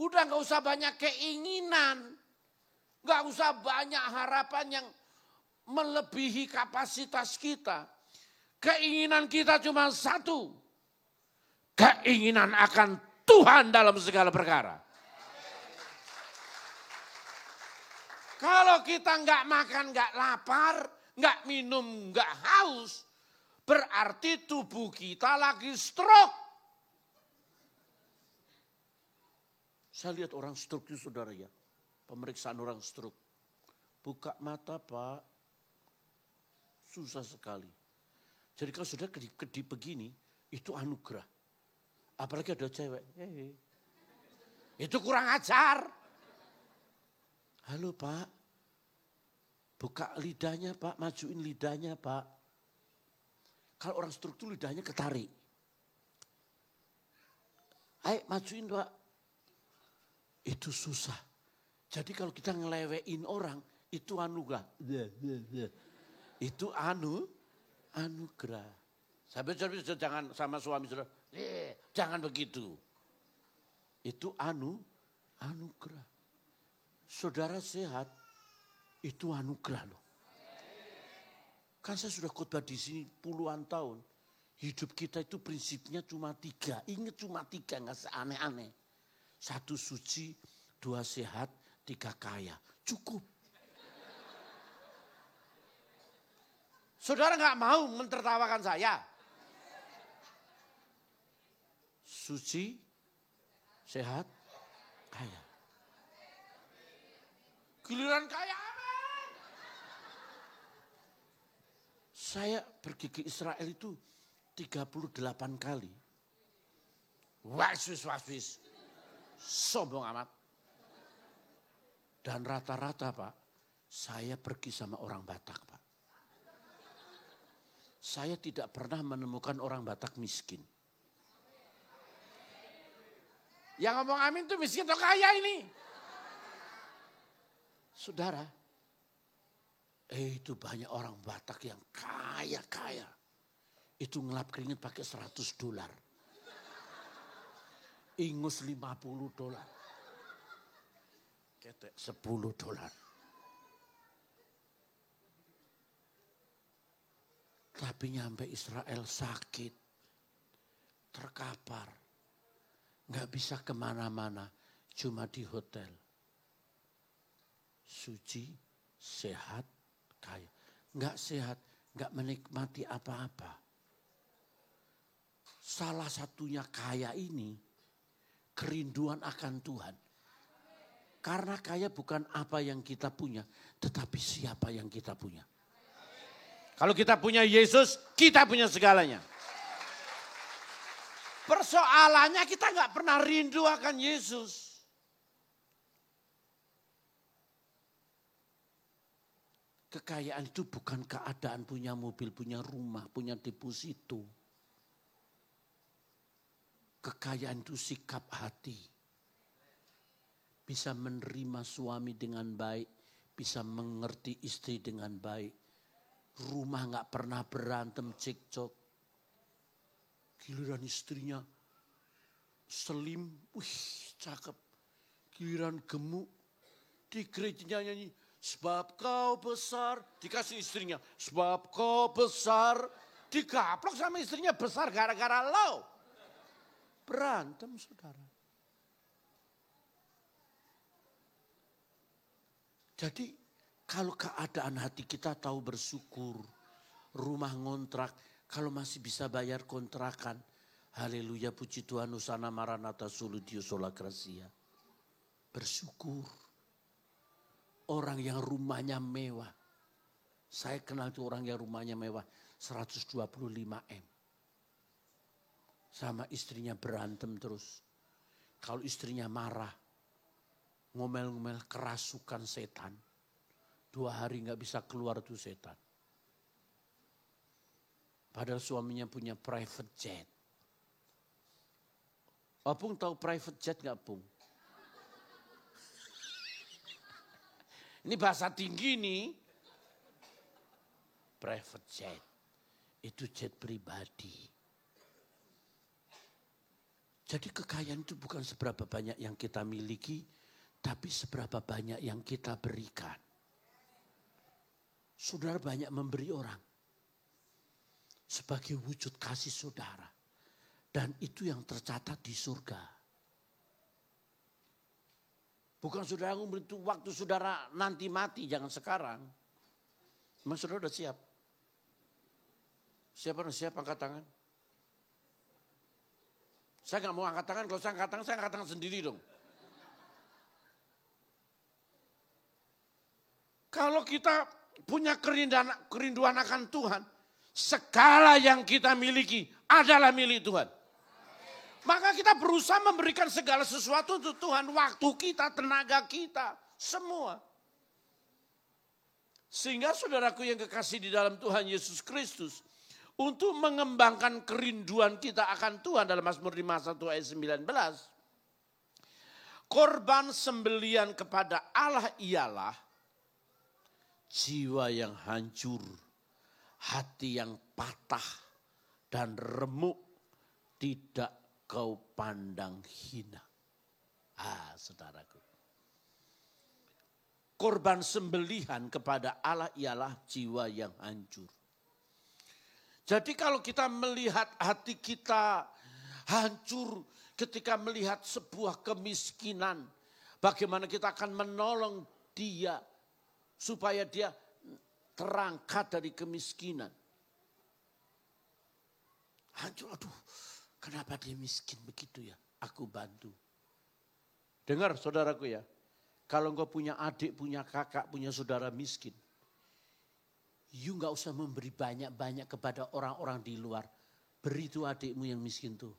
Udah nggak usah banyak keinginan. Nggak usah banyak harapan yang melebihi kapasitas kita. Keinginan kita cuma satu. Keinginan akan Tuhan dalam segala perkara. Kalau kita nggak makan, nggak lapar, nggak minum, nggak haus, berarti tubuh kita lagi stroke. Saya lihat orang stroke itu saudara ya, pemeriksaan orang stroke. Buka mata Pak, susah sekali. Jadi kalau sudah kedip begini, itu anugerah. Apalagi ada cewek, itu kurang ajar. Halo Pak, buka lidahnya Pak, majuin lidahnya Pak. Kalau orang stroke itu lidahnya ketarik. Ayo majuin Pak. Itu susah. Jadi kalau kita ngelewein orang, itu anugerah. Itu anugerah. Sampai jangan sama suami saudara, jangan begitu. Itu anugerah. Saudara sehat, itu anugerah loh. Kan saya sudah khotbah di sini puluhan tahun. Hidup kita itu prinsipnya cuma 3. Ingat cuma 3, nggak seaneh-aneh. 1 suci, 2 sehat, 3 kaya. Cukup. Saudara nggak mau mentertawakan saya. Suci, sehat, kaya. Giliran kaya apa? Saya pergi ke Israel itu 38 kali. Waswis. Sombong amat. Dan rata-rata Pak, saya pergi sama orang Batak Pak. Saya tidak pernah menemukan orang Batak miskin. Yang ngomong amin tuh miskin atau kaya ini? Saudara, itu banyak orang Batak yang kaya-kaya. Itu ngelap keringet pakai $100. Ingus $50. Ketek $10. Tapi nyampe Israel sakit, terkapar, nggak bisa kemana-mana, cuma di hotel. Suci, sehat, kaya. Nggak sehat, nggak menikmati apa-apa. Salah satunya kaya ini, kerinduan akan Tuhan. Karena kaya bukan apa yang kita punya, tetapi siapa yang kita punya. Kalau kita punya Yesus, kita punya segalanya. Persoalannya kita nggak pernah rindu akan Yesus. Kekayaan itu bukan keadaan punya mobil, punya rumah, punya deposito. Kekayaan itu sikap hati. Bisa menerima suami dengan baik, bisa mengerti istri dengan baik. Rumah gak pernah berantem cekcok. Giliran istrinya selim, wih cakep. Giliran gemuk, di gerejanya nyanyi, sebab kau besar. Dikasih istrinya, sebab kau besar. Digaplok sama istrinya besar gara-gara lo. Berantem saudara. Jadi kalau keadaan hati kita tahu bersyukur, rumah ngontrak, kalau masih bisa bayar kontrakan, haleluya puji Tuhan, Hosana Maranatha Soli Dio Sola Gracia. Bersyukur. Orang yang rumahnya mewah. Saya kenal tuh orang yang rumahnya mewah, 125 M. Sama istrinya berantem terus. Kalau istrinya marah, ngomel-ngomel kerasukan setan. 2 hari gak bisa keluar tuh setan. Padahal suaminya punya private jet. Opung tahu private jet gak Pung? Ini bahasa tinggi nih. Private jet. Itu jet pribadi. Jadi kekayaan itu bukan seberapa banyak yang kita miliki, tapi seberapa banyak yang kita berikan. Saudara banyak memberi orang sebagai wujud kasih saudara. Dan itu yang tercatat di surga. Bukan saudara memberi itu waktu saudara nanti mati, jangan sekarang. Memang saudara udah siap? Siap angkat tangan? Saya gak mau angkat tangan, kalau saya angkat tangan sendiri dong. Kalau kita punya kerinduan akan Tuhan, segala yang kita miliki adalah milik Tuhan. Maka kita berusaha memberikan segala sesuatu untuk Tuhan, waktu kita, tenaga kita, semua. Sehingga saudaraku yang kekasih di dalam Tuhan Yesus Kristus, untuk mengembangkan kerinduan kita akan Tuhan dalam Mazmur 51 ayat 19. Korban sembelian kepada Allah ialah jiwa yang hancur, hati yang patah dan remuk, tidak kau pandang hina. Saudaraku. Korban sembelihan kepada Allah ialah jiwa yang hancur. Jadi kalau kita melihat hati kita hancur ketika melihat sebuah kemiskinan, bagaimana kita akan menolong dia supaya dia terangkat dari kemiskinan. Hancur, aduh kenapa dia miskin begitu ya, aku bantu. Dengar saudaraku ya, kalau engkau punya adik, punya kakak, punya saudara miskin, you gak usah memberi banyak-banyak kepada orang-orang di luar. Beri itu adikmu yang miskin tuh.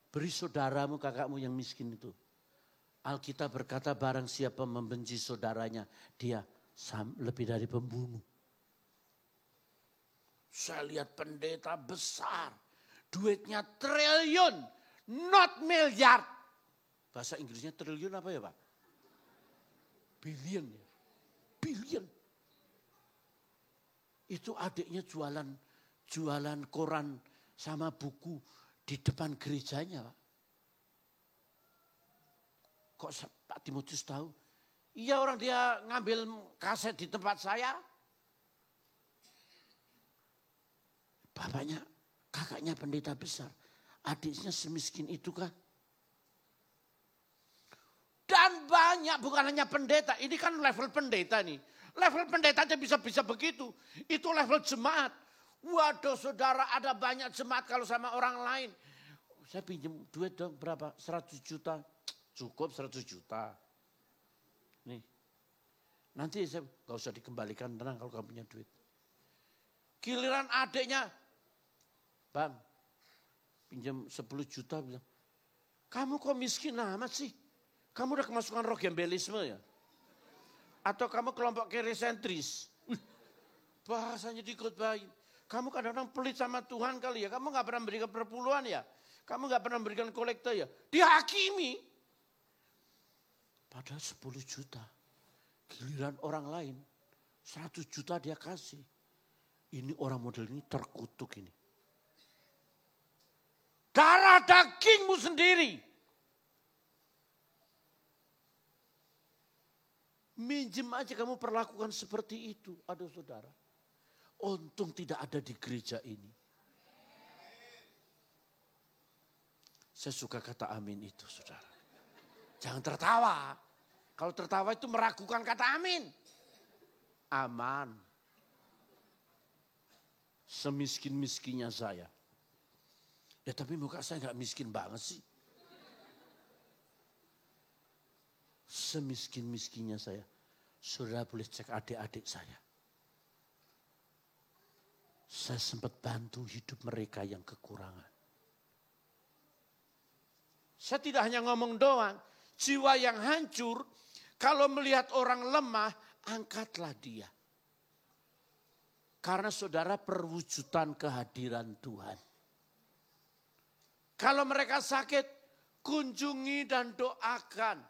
Beri saudaramu, kakakmu yang miskin itu. Alkitab berkata barang siapa membenci saudaranya, dia lebih dari pembunuh. Saya lihat pendeta besar, duitnya triliun, not miliar. Bahasa Inggrisnya triliun apa ya Pak? Billion ya, billion. Itu adiknya jualan koran sama buku di depan gerejanya Pak. Kok Pak Timotius tahu? Iya orang dia ngambil kaset di tempat saya. Bapaknya, kakaknya pendeta besar. Adiknya semiskin itu kan. Dan banyak, bukan hanya pendeta. Ini kan level pendeta nih. Level pendeta aja bisa begitu. Itu level jemaat. Waduh saudara, ada banyak jemaat kalau sama orang lain. Saya pinjam duit dong berapa? 100 juta. Cukup 100 juta. Nih. Nanti saya gak usah dikembalikan, tenang kalau kamu punya duit. Giliran adiknya, Bang, pinjam 10 juta. Bilang, kamu kok miskin amat sih? Kamu udah kemasukan roh gembelisme ya? Atau kamu kelompok kiri sentris? Bahasanya dikutbahin. Kamu kadang-kadang pelit sama Tuhan kali ya. Kamu gak pernah memberikan perpuluhan ya. Kamu gak pernah memberikan kolekte ya. Dihakimi. Padahal 10 juta. Giliran orang lain 100 juta dia kasih. Ini orang model ini terkutuk ini. Darah dagingmu sendiri. Minjem aja kamu perlakukan seperti itu. Aduh saudara. Untung tidak ada di gereja ini. Saya suka kata amin itu saudara. Jangan tertawa. Kalau tertawa itu meragukan kata amin. Aman. Semiskin-miskinnya saya. Ya tapi muka saya gak miskin banget sih. Semiskin-miskinnya saya. Saudara boleh cek adik-adik saya. Saya sempat bantu hidup mereka yang kekurangan. Saya tidak hanya ngomong doang. Jiwa yang hancur, kalau melihat orang lemah, angkatlah dia. Karena saudara perwujudan kehadiran Tuhan. Kalau mereka sakit, kunjungi dan doakan.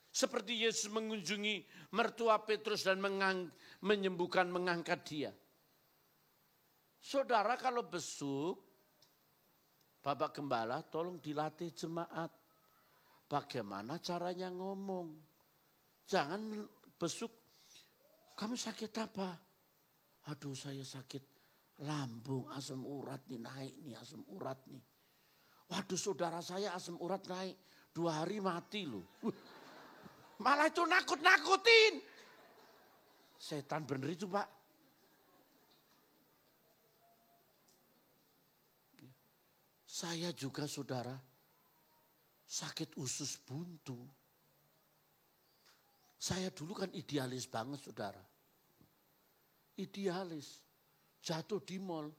Seperti Yesus mengunjungi mertua Petrus dan menyembuhkan, mengangkat dia. Saudara kalau besuk, Bapak Gembala tolong dilatih jemaat. Bagaimana caranya ngomong. Jangan besuk, kamu sakit apa? Aduh saya sakit lambung, asam urat nih naik nih, asam urat nih. Waduh saudara saya asam urat naik, 2 hari mati loh. Malah itu nakut-nakutin. Setan bener itu Pak. Saya juga saudara sakit usus buntu. Saya dulu kan idealis banget saudara. Idealis. Jatuh di mall.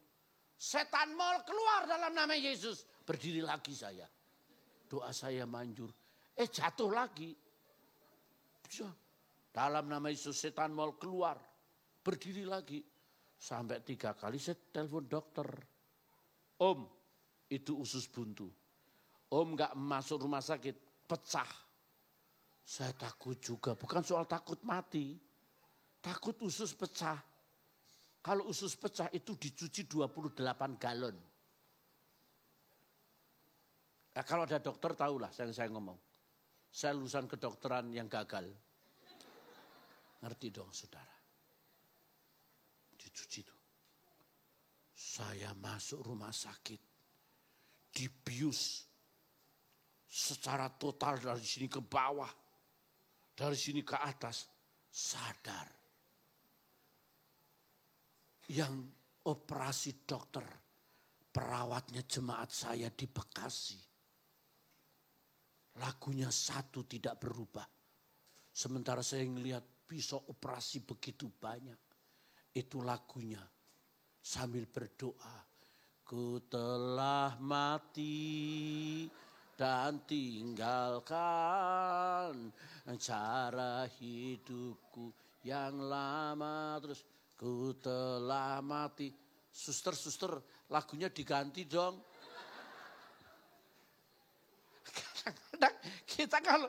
Setan mall keluar dalam nama Yesus. Berdiri lagi saya. Doa saya manjur. Jatuh lagi. Dalam nama Yesus setan mall keluar. Berdiri lagi. Sampai 3 kali saya telepon dokter. Om, itu usus buntu. Om gak masuk rumah sakit, pecah. Saya takut juga, bukan soal takut mati. Takut usus pecah. Kalau usus pecah itu dicuci 28 galon. Nah, kalau ada dokter tahulah yang saya ngomong. Saya lulusan kedokteran yang gagal. Ngerti dong saudara. Dicuci itu. Saya masuk rumah sakit. Dibius. Secara total dari sini ke bawah. Dari sini ke atas. Sadar. yang operasi dokter, perawatnya jemaat saya di Bekasi. Lagunya satu tidak berubah. Sementara saya ngelihat pisau operasi begitu banyak. Itu lagunya sambil berdoa. Ku telah mati dan tinggalkan cara hidupku yang lama. Terus ku telah mati. Suster, lagunya diganti dong. Kadang-kadang kita kalau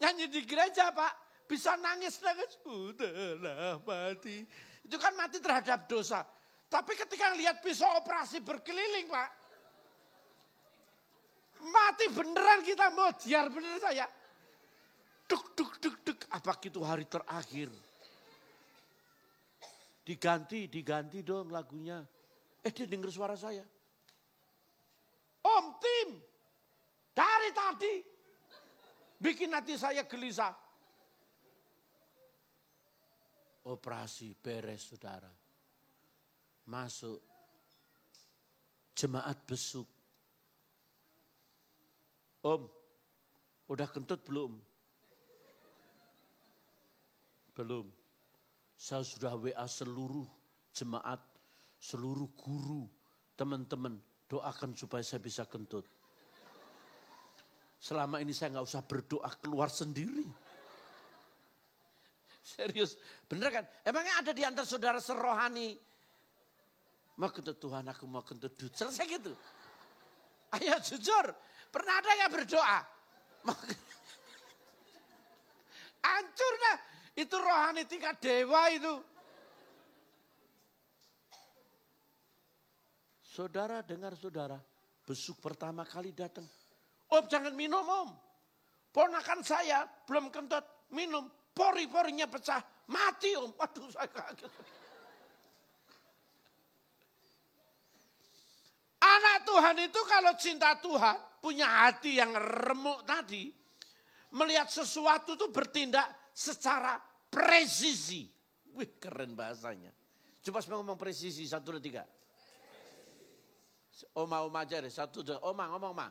nyanyi di gereja Pak, bisa nangis-nangis. Ku telah mati. Itu kan mati terhadap dosa. Tapi ketika lihat pisau operasi berkeliling Pak, mati beneran kita mau biar bener saya. Duk. Apa gitu hari terakhir. Diganti dong lagunya. Dia denger suara saya. Om Tim, dari tadi bikin hati saya gelisah. Operasi beres saudara. Masuk jemaat besuk. Om, udah kentut belum? Belum. Saya sudah WA seluruh jemaat, seluruh guru, teman-teman, doakan supaya saya bisa kentut. Selama ini saya gak usah berdoa keluar sendiri. Serius, bener kan? Emangnya ada di antara saudara serohani, mau kentut Tuhan, aku mau kentut. Selesai gitu. Ayo jujur, pernah ada yang berdoa? Hancur dah. Itu rohani tingkat dewa itu. Saudara dengar saudara, besuk pertama kali datang. Om jangan minum om. Ponakan saya belum kentut minum. Pori-porinya pecah. Mati om. Waduh saya kaget. Anak Tuhan itu kalau cinta Tuhan, punya hati yang remuk tadi, melihat sesuatu itu bertindak secara presisi. Wih keren bahasanya. Coba semua ngomong presisi, 1, 2, 3. Oma aja deh, 1, 2, Oma ngomong ma.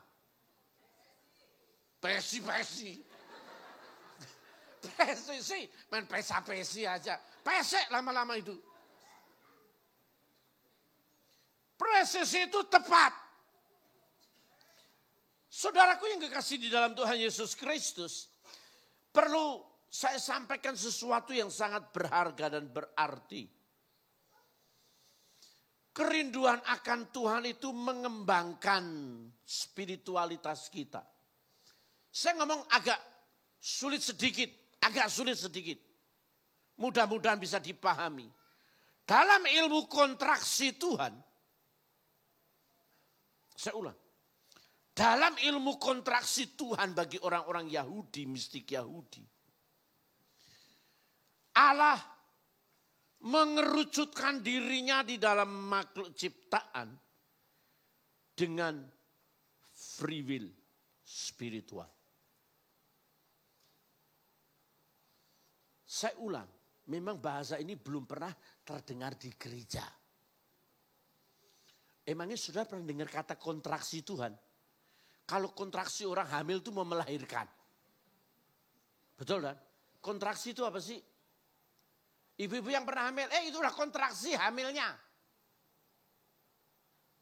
Presisi. Presisi, main pesa-pesi aja. Pesek lama-lama itu. Presisi itu tepat. Saudaraku yang kekasih di dalam Tuhan Yesus Kristus, perlu saya sampaikan sesuatu yang sangat berharga dan berarti. Kerinduan akan Tuhan itu mengembangkan spiritualitas kita. Saya ngomong agak sulit sedikit. Mudah-mudahan bisa dipahami. Dalam ilmu kontraksi Tuhan, saya ulang. Dalam ilmu kontraksi Tuhan bagi orang-orang Yahudi, mistik Yahudi, Allah mengerucutkan dirinya di dalam makhluk ciptaan dengan free will spiritual. Saya ulang, memang bahasa ini belum pernah terdengar di gereja. Emangnya sudah pernah dengar kata kontraksi Tuhan? Kalau kontraksi orang hamil itu mau melahirkan. Betul kan? Kontraksi itu apa sih? Ibu-ibu yang pernah hamil, itu udah kontraksi hamilnya.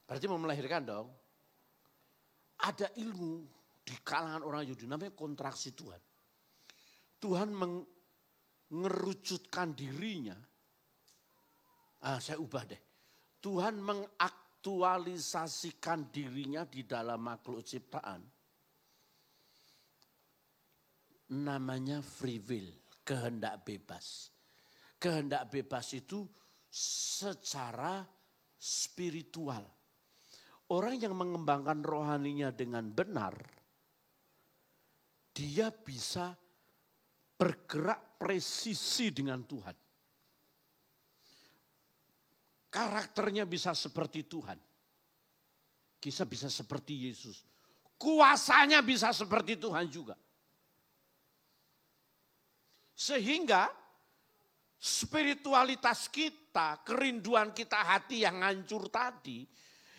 Berarti mau melahirkan dong. Ada ilmu di kalangan orang Yahudi namanya kontraksi Tuhan. Tuhan mengerucutkan dirinya. Saya ubah deh. Tuhan mengaktualisasikan dirinya di dalam makhluk ciptaan. Namanya free will, kehendak bebas. Kehendak bebas itu secara spiritual. Orang yang mengembangkan rohaninya dengan benar, dia bisa bergerak presisi dengan Tuhan. Karakternya bisa seperti Tuhan. Kisah bisa seperti Yesus. Kuasanya bisa seperti Tuhan juga. Sehingga spiritualitas kita, kerinduan kita hati yang hancur tadi,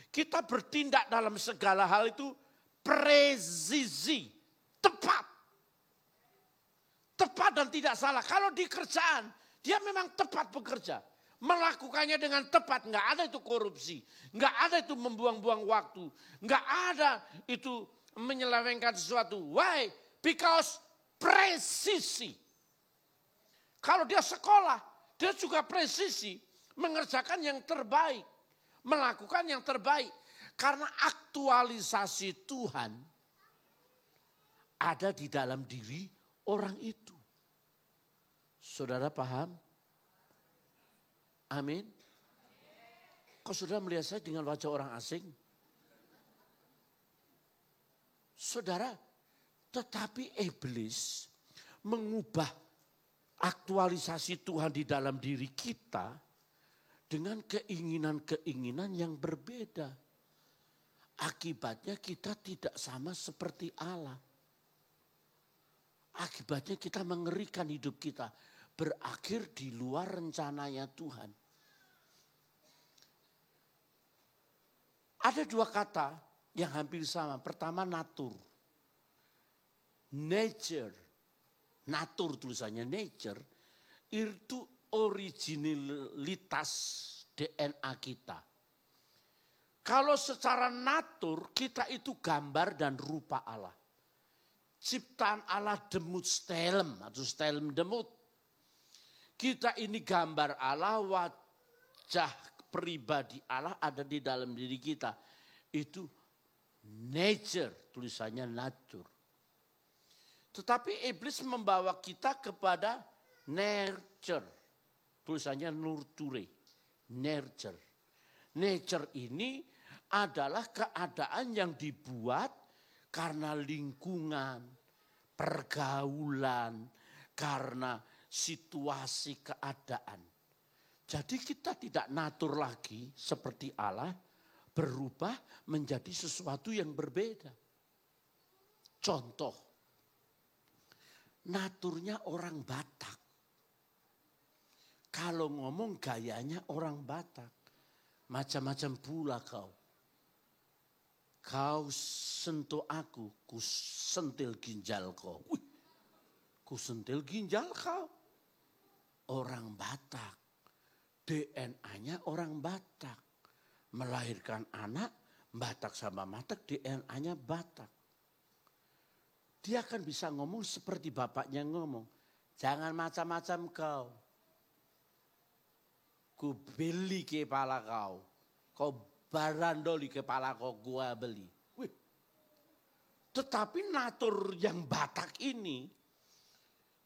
kita bertindak dalam segala hal itu presisi, tepat. Tepat dan tidak salah. Kalau di kerjaan, dia memang tepat bekerja. Melakukannya dengan tepat, nggak ada itu korupsi. Nggak ada itu membuang-buang waktu. Nggak ada itu menyelewengkan sesuatu. Why? Because presisi. Kalau dia sekolah, dia juga presisi. Mengerjakan yang terbaik. Melakukan yang terbaik. Karena aktualisasi Tuhan ada di dalam diri orang itu. Saudara paham? Amin. Kok saudara melihat saya dengan wajah orang asing? Saudara, tetapi iblis mengubah aktualisasi Tuhan di dalam diri kita dengan keinginan-keinginan yang berbeda. Akibatnya kita tidak sama seperti Allah. Akibatnya kita mengerikan hidup kita. Berakhir di luar rencananya Tuhan. Ada dua kata yang hampir sama. Pertama natur. Nature. Natur tulisannya nature. Itu originalitas DNA kita. Kalau secara natur kita itu gambar dan rupa Allah. Ciptaan Allah demut stelem atau stelem demut. Kita ini gambar Allah, wajah pribadi Allah ada di dalam diri kita. Itu nature, tulisannya nature. Tetapi iblis membawa kita kepada nurture, tulisannya nurture, nurture. Nature ini adalah keadaan yang dibuat karena lingkungan, pergaulan, karena situasi keadaan. Jadi kita tidak natur lagi seperti Allah, berubah menjadi sesuatu yang berbeda. Contoh, naturnya orang Batak. Kalau ngomong gayanya orang Batak, macam-macam pula kau. Kau sentuh aku, ku sentil ginjal kau. Wih, ku sentil ginjal kau. Orang Batak, DNA-nya orang Batak. Melahirkan anak, Batak sama Batak, DNA-nya Batak. Dia akan bisa ngomong seperti bapaknya ngomong. Jangan macam-macam kau. Ku beli kepala kau. Kau barandoli kepala kau gua beli. Wih. Tetapi natur yang Batak ini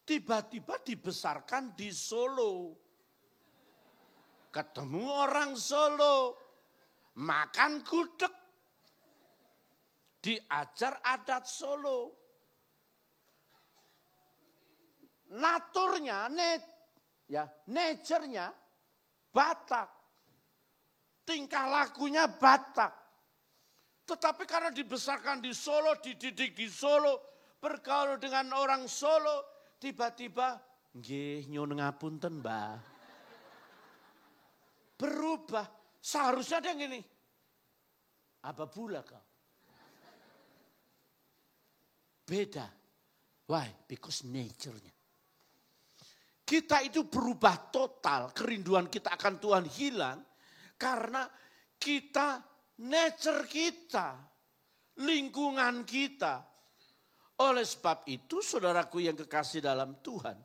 tiba-tiba dibesarkan di Solo. Ketemu orang Solo. Makan gudeg. Diajar adat Solo. Naturnya, nature-nya Batak. Tingkah lakunya Batak. Tetapi karena dibesarkan di Solo, dididik di Solo, bergaul dengan orang Solo, tiba-tiba, nggih nyuwun ngapunten, Mbah. Berubah. Seharusnya dia gini. Apa pula kau? Beda. Why? Because nature-nya. Kita itu berubah total, kerinduan kita akan Tuhan hilang karena kita, nature kita, lingkungan kita. Oleh sebab itu saudaraku yang kekasih dalam Tuhan,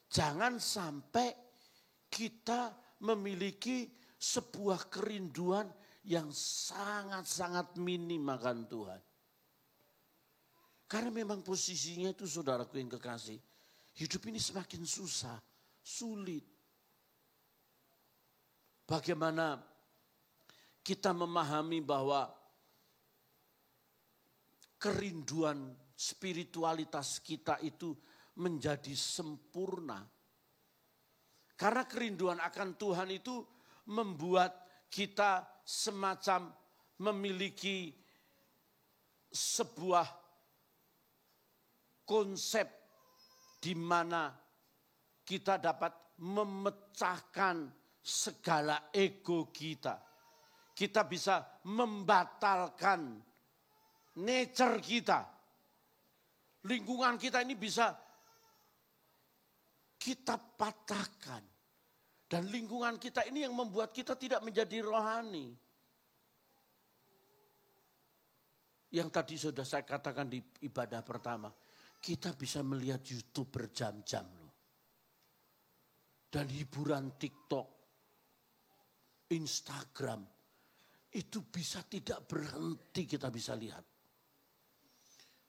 jangan sampai kita memiliki sebuah kerinduan yang sangat-sangat minim akan Tuhan. Karena memang posisinya itu saudaraku yang kekasih, hidup ini semakin susah, sulit. Bagaimana kita memahami bahwa kerinduan spiritualitas kita itu menjadi sempurna. Karena kerinduan akan Tuhan itu membuat kita semacam memiliki sebuah konsep di mana kita dapat memecahkan segala ego kita. Kita bisa membatalkan nature kita. Lingkungan kita ini bisa kita patahkan. Dan lingkungan kita ini yang membuat kita tidak menjadi rohani. Yang tadi sudah saya katakan di ibadah pertama. Kita bisa melihat YouTube berjam-jam loh. Dan hiburan TikTok, Instagram, itu bisa tidak berhenti kita bisa lihat.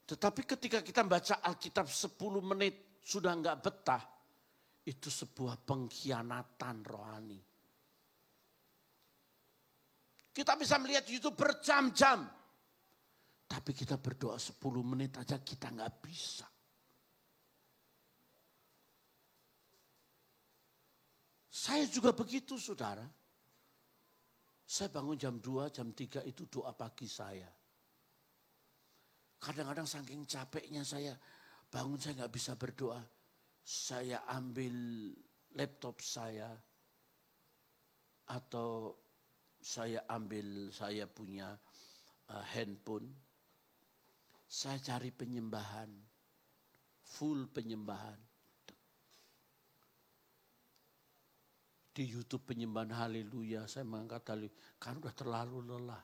Tetapi ketika kita baca Alkitab 10 menit sudah enggak betah, itu sebuah pengkhianatan rohani. Kita bisa melihat YouTube berjam-jam. Tapi kita berdoa 10 menit aja kita enggak bisa. Saya juga begitu saudara. Saya bangun jam 2, jam 3 itu doa pagi saya. Kadang-kadang saking capeknya saya bangun saya nggak bisa berdoa. Saya ambil laptop saya. Atau saya punya handphone. Saya cari penyembahan. Full penyembahan. Di YouTube penyembahan haleluya, saya mengangkat haleluya. Karena udah terlalu lelah.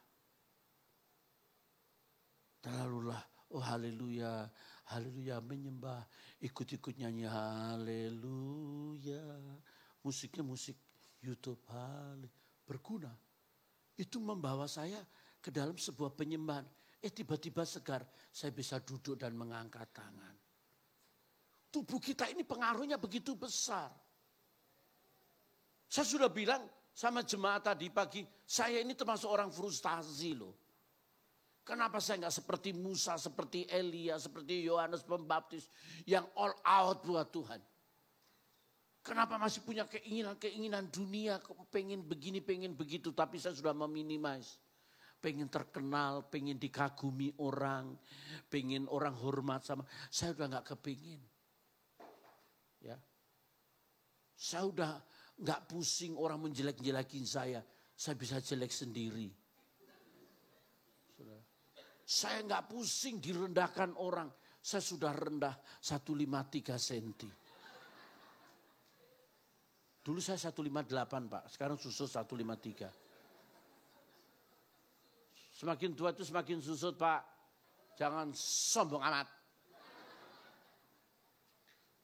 Terlalu lelah, oh haleluya, haleluya menyembah. Ikut-ikut nyanyi haleluya. Musiknya musik YouTube, berguna. Itu membawa saya ke dalam sebuah penyembahan. Tiba-tiba segar, saya bisa duduk dan mengangkat tangan. Tubuh kita ini pengaruhnya begitu besar. Saya sudah bilang sama jemaat tadi pagi, saya ini termasuk orang frustasi loh. Kenapa saya nggak seperti Musa, seperti Elia, seperti Yohanes Pembaptis yang all out buat Tuhan. Kenapa masih punya keinginan dunia, pengen begini, pengen begitu, tapi saya sudah meminimais. Pengen terkenal, pengen dikagumi orang, pengen orang hormat sama, saya udah nggak kepingin. Ya, saya udah nggak pusing orang menjelek-jelekin saya bisa jelek sendiri. Saya nggak pusing direndahkan orang, saya sudah rendah 153 cm. Dulu saya 158 Pak, sekarang susut 153. Semakin tua itu semakin susut Pak, jangan sombong amat.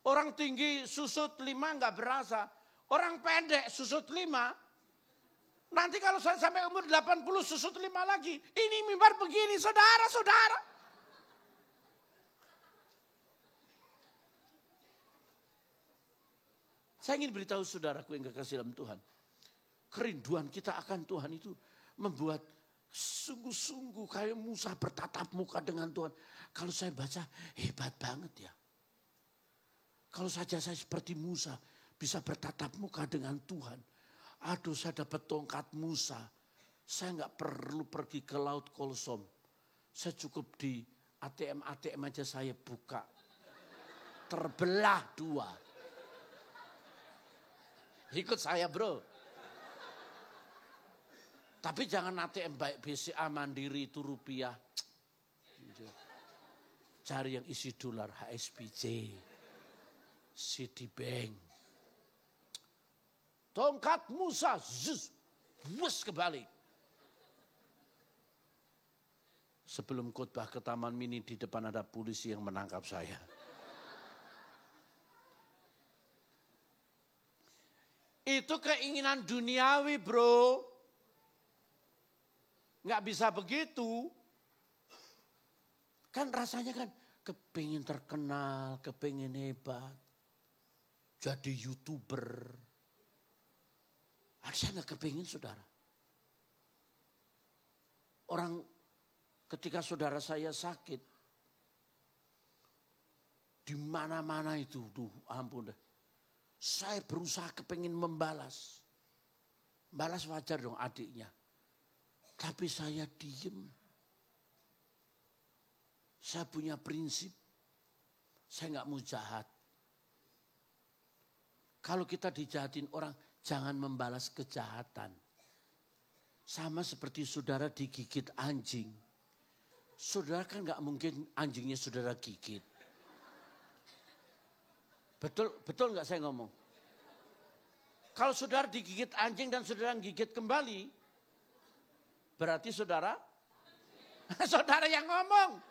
Orang tinggi susut 5 nggak berasa. Orang pendek susut 5. Nanti kalau saya sampai umur 80 susut 5 lagi. Ini mimbar begini saudara-saudara. Saya ingin beritahu saudaraku yang kekasih dalam Tuhan. Kerinduan kita akan Tuhan itu membuat sungguh-sungguh kayak Musa bertatap muka dengan Tuhan. Kalau saya baca hebat banget ya. Kalau saja saya seperti Musa bisa bertatap muka dengan Tuhan. Aduh saya dapat tongkat Musa. Saya nggak perlu pergi ke Laut Kolsom. Saya cukup di ATM aja saya buka. Terbelah 2. Ikut saya bro. Tapi jangan ATM baik BCA Mandiri itu rupiah. Cari yang isi dolar HSBC. Citibank. Tongkat Musa, bus kebalik. Sebelum khotbah ke Taman Mini di depan ada polisi yang menangkap saya. Itu keinginan duniawi bro. Nggak bisa begitu. Kan rasanya kan kepingin terkenal, kepingin hebat. Jadi YouTuber. Saya nggak kepingin saudara. Orang ketika saudara saya sakit. Di mana-mana itu, ampun deh. Saya berusaha kepingin membalas. Balas wajar dong adiknya. Tapi saya diem. Saya punya prinsip. Saya nggak mau jahat. Kalau kita dijahatin orang, jangan membalas kejahatan. Sama seperti saudara digigit anjing. Saudara kan gak mungkin anjingnya saudara gigit. Betul gak saya ngomong? Kalau saudara digigit anjing dan saudara gigit kembali, berarti saudara yang ngomong.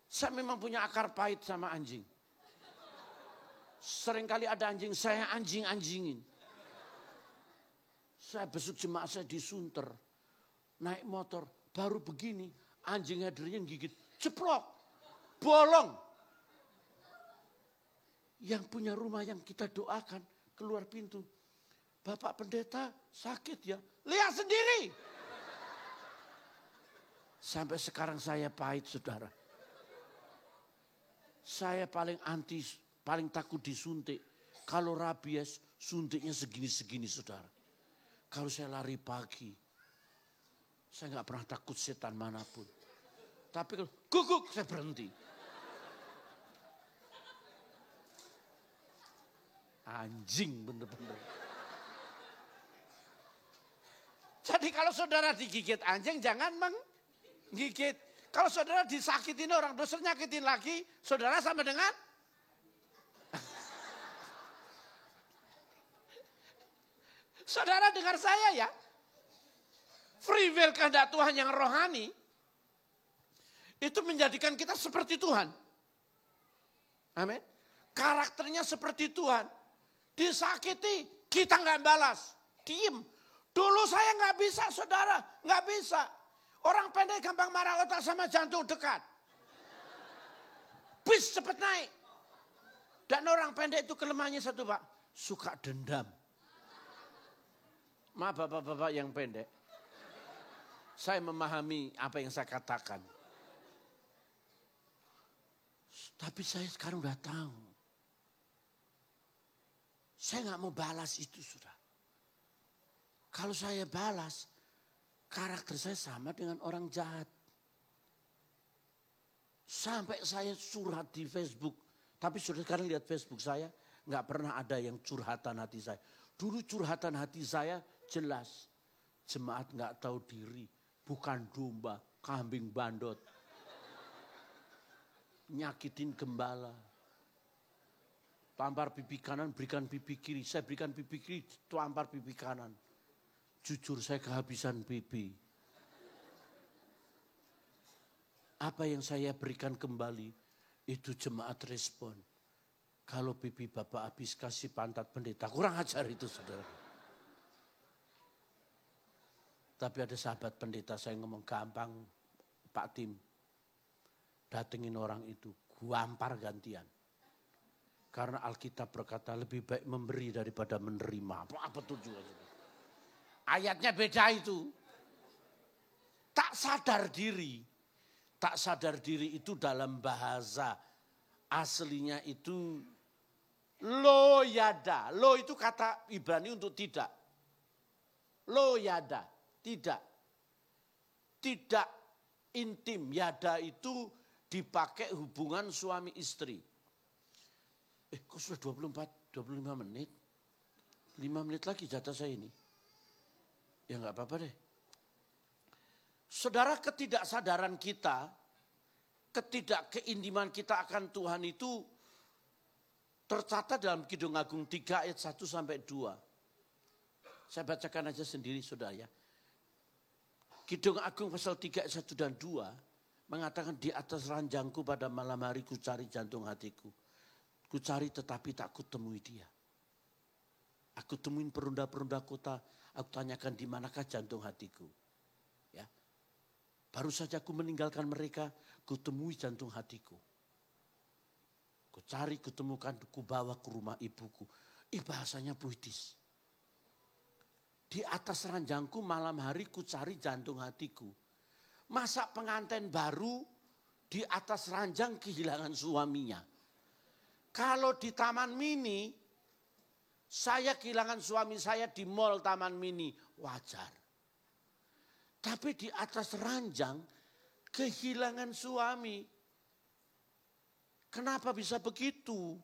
Saya memang punya akar pahit sama anjing. Seringkali ada anjing, saya anjing-anjingin. Saya besuk jemaat saya disunter. Naik motor, baru begini. Anjing hadirnya gigit, ceplok, bolong. Yang punya rumah yang kita doakan, keluar pintu. Bapak pendeta sakit ya, lihat sendiri. Sampai sekarang saya pahit saudara. Saya paling takut disuntik. Kalau rabies, suntiknya segini-segini saudara. Kalau saya lari pagi, saya nggak pernah takut setan manapun. Tapi kalau guguk, saya berhenti. Anjing bener-bener. Jadi kalau saudara digigit anjing, jangan menggigit. Kalau saudara disakitin orang, dosa nyakitin lagi, saudara sama dengan saudara dengar saya ya. Free will kehendak Tuhan yang rohani itu menjadikan kita seperti Tuhan. Amin. Karakternya seperti Tuhan. Disakiti, kita nggak balas. Diem. Dulu saya nggak bisa saudara, nggak bisa. Orang pendek gampang marah, otak sama jantung dekat. Bis cepet naik. Dan orang pendek itu kelemahannya satu Pak, suka dendam. Maaf bapak-bapak yang pendek. Saya memahami apa yang saya katakan. Tapi saya sekarang udah tahu. Saya nggak mau balas itu sudah. Kalau saya balas, karakter saya sama dengan orang jahat. Sampai saya curhat di Facebook. Tapi sudah sekarang lihat Facebook saya, nggak pernah ada yang curhatan hati saya. Dulu curhatan hati saya jelas. Jemaat nggak tahu diri, bukan domba, kambing bandot. Nyakitin gembala. Tampar pipi kanan, berikan pipi kiri. Saya berikan pipi kiri, tampar pipi kanan. Jujur saya kehabisan pipi. Apa yang saya berikan kembali, itu jemaat respon. Kalau pipi Bapak habis kasih pantat pendeta, kurang ajar itu saudara. Tapi ada sahabat pendeta saya ngomong gampang, Pak Tim. Datengin orang itu, gampar gantian. Karena Alkitab berkata lebih baik memberi daripada menerima. Apa tujuan? Ayatnya beda itu. Tak sadar diri. Tak sadar diri itu dalam bahasa aslinya itu lo yada. Lo itu kata Ibrani untuk tidak. Lo yada, tidak. Tidak intim. Yada itu dipakai hubungan suami istri. Kok sudah 25 menit? 5 menit lagi jatah saya ini. Ya enggak apa-apa deh. Saudara, ketidaksadaran kita, ketidakkeintiman kita akan Tuhan itu tercatat dalam Kidung Agung 3 ayat 1 sampai 2. Saya bacakan aja sendiri saudara ya. Kidung Agung pasal 3 ayat 1 dan 2 mengatakan di atas ranjangku pada malam hari ku cari jantung hatiku. Ku cari tetapi tak kutemui dia. Aku temuin perunda-perunda kota, aku tanyakan di manakah jantung hatiku. Ya. Baru saja aku meninggalkan mereka, ku temui jantung hatiku. Ku cari, ku temukan, ku bawa ke rumah ibuku. Bahasanya puitis. Di atas ranjangku malam hari ku cari jantung hatiku. Masa pengantin baru di atas ranjang kehilangan suaminya. Kalau di Taman Mini, saya kehilangan suami saya di mall Taman Mini, wajar. Tapi di atas ranjang, kehilangan suami. Kenapa bisa begitu?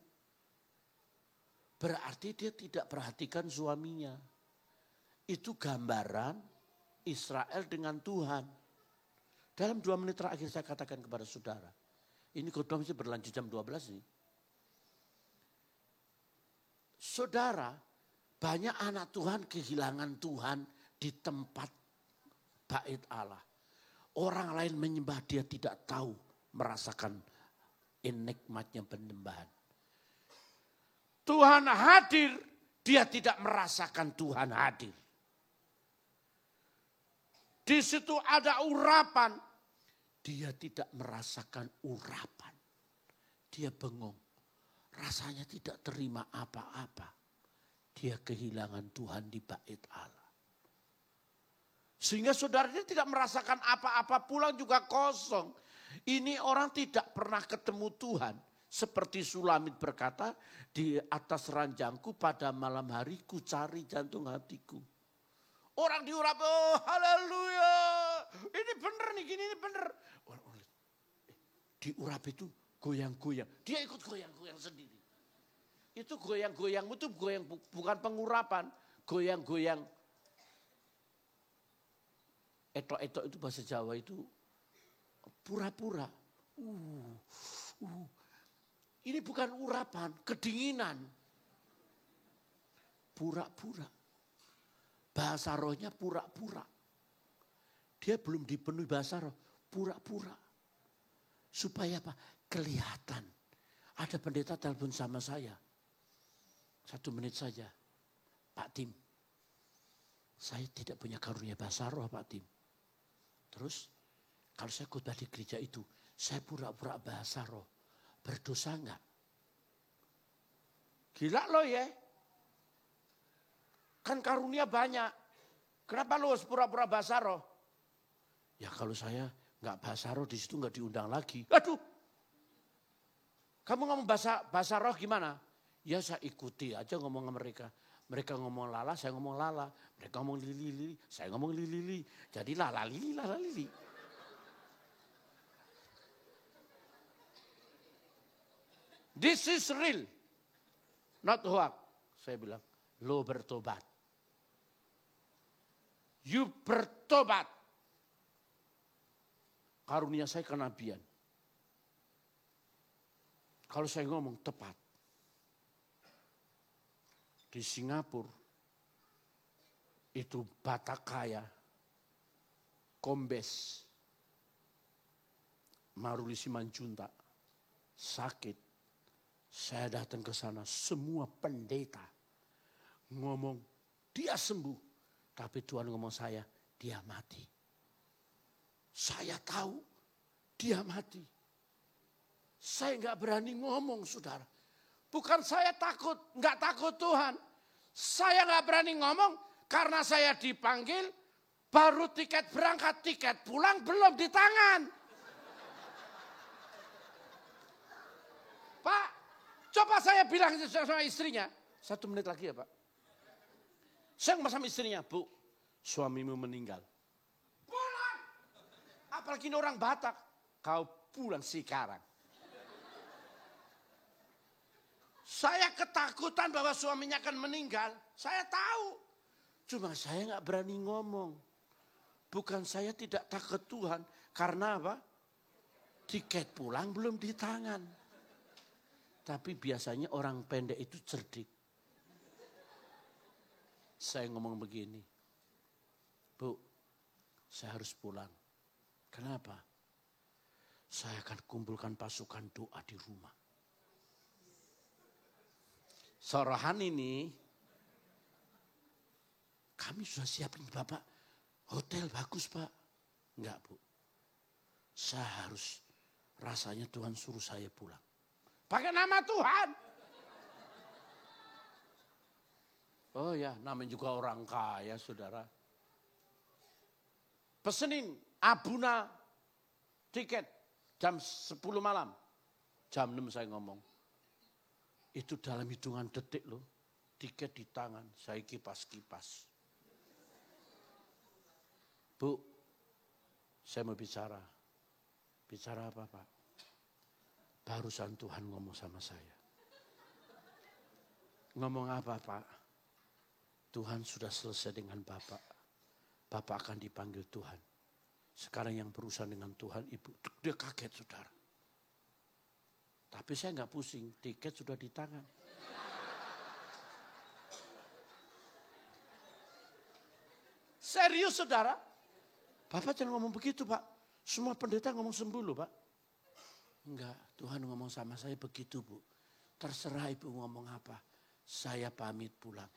Berarti dia tidak perhatikan suaminya. Itu gambaran Israel dengan Tuhan. Dalam 2 menit terakhir saya katakan kepada saudara. Ini khotbah masih berlanjut jam 12 nih. Saudara, banyak anak Tuhan kehilangan Tuhan di tempat bait Allah. Orang lain menyembah, dia tidak tahu, merasakan nikmatnya penyembahan. Tuhan hadir, dia tidak merasakan Tuhan hadir. Di situ ada urapan, dia tidak merasakan urapan. Dia bengong, rasanya tidak terima apa-apa. Dia kehilangan Tuhan di bait Allah. Sehingga saudara dia tidak merasakan apa-apa, pulang juga kosong. Ini orang tidak pernah ketemu Tuhan. Seperti Sulamit berkata, di atas ranjangku pada malam hari ku cari jantung hatiku. Orang diurap, oh haleluya. Ini bener nih, gini ini bener. Diurap itu goyang-goyang. Dia ikut goyang-goyang sendiri. Itu goyang-goyangmu itu goyang, bukan pengurapan. Goyang-goyang. Etok-etok itu bahasa Jawa itu pura-pura. Ini bukan urapan, kedinginan. Pura-pura. Bahasa rohnya pura-pura. Dia belum dipenuhi bahasa roh, pura-pura. Supaya apa? Kelihatan. Ada pendeta telepon sama saya. 1 menit saja. Pak Tim, saya tidak punya karunia bahasa roh Pak Tim. Terus, kalau saya khotbah di gereja itu, saya pura-pura bahasa roh. Berdosa enggak? Gila lo ya. Kan karunia banyak. Kenapa lo harus pura-pura bahasa roh? Ya kalau saya enggak bahasa roh di situ enggak diundang lagi. Aduh. Kamu ngomong bahasa roh gimana? Ya saya ikuti aja ngomong sama mereka. Mereka ngomong lala, saya ngomong lala. Mereka ngomong lili, saya ngomong lili. Jadi lala lili. This is real, not hoax. Saya bilang, lo bertobat. You bertobat. Karunia saya kenabian. Kalau saya ngomong tepat. Di Singapura, itu Batakaya, Kombes, Maruli Simanjuntak, sakit. Saya datang ke sana, semua pendeta ngomong, dia sembuh. Tapi Tuhan ngomong saya, dia mati. Saya tahu, dia mati. Saya enggak berani ngomong, saudara. Bukan saya takut, enggak takut Tuhan. Saya enggak berani ngomong karena saya dipanggil, baru tiket berangkat, tiket pulang belum di tangan. Pak, coba saya bilang sama istrinya, 1 menit lagi ya Pak. Saya ngomong sama istrinya, Bu, suamimu meninggal. Pulang. Apalagi ini orang Batak, kau pulang sekarang. Saya ketakutan bahwa suaminya akan meninggal, saya tahu. Cuma saya nggak berani ngomong. Bukan saya tidak takut Tuhan, karena apa? Tiket pulang belum di tangan. Tapi biasanya orang pendek itu cerdik. Saya ngomong begini, Bu, saya harus pulang. Kenapa? Saya akan kumpulkan pasukan doa di rumah. Sorohan ini, kami sudah siapin Bapak, hotel bagus Pak. Enggak Bu, saya harus, rasanya Tuhan suruh saya pulang. Pakai nama Tuhan. Oh ya, namanya juga orang kaya saudara. Pesenin Abuna tiket jam 10 malam. Jam 6 saya ngomong. Itu dalam hitungan detik loh. Tiket di tangan, saya kipas-kipas. Bu, saya mau bicara. Bicara apa Pak? Barusan Tuhan ngomong sama saya. Ngomong apa, Pak? Tuhan sudah selesai dengan Bapak. Bapak akan dipanggil Tuhan. Sekarang yang berurusan dengan Tuhan, Ibu. Dia kaget, saudara. Tapi saya nggak pusing, tiket sudah di tangan. Serius, saudara? Bapak jangan ngomong begitu, Pak. Semua pendeta ngomong sembuh loh, Pak. Enggak, Tuhan ngomong sama saya begitu, Bu. Terserah Ibu ngomong apa. Saya pamit pulang.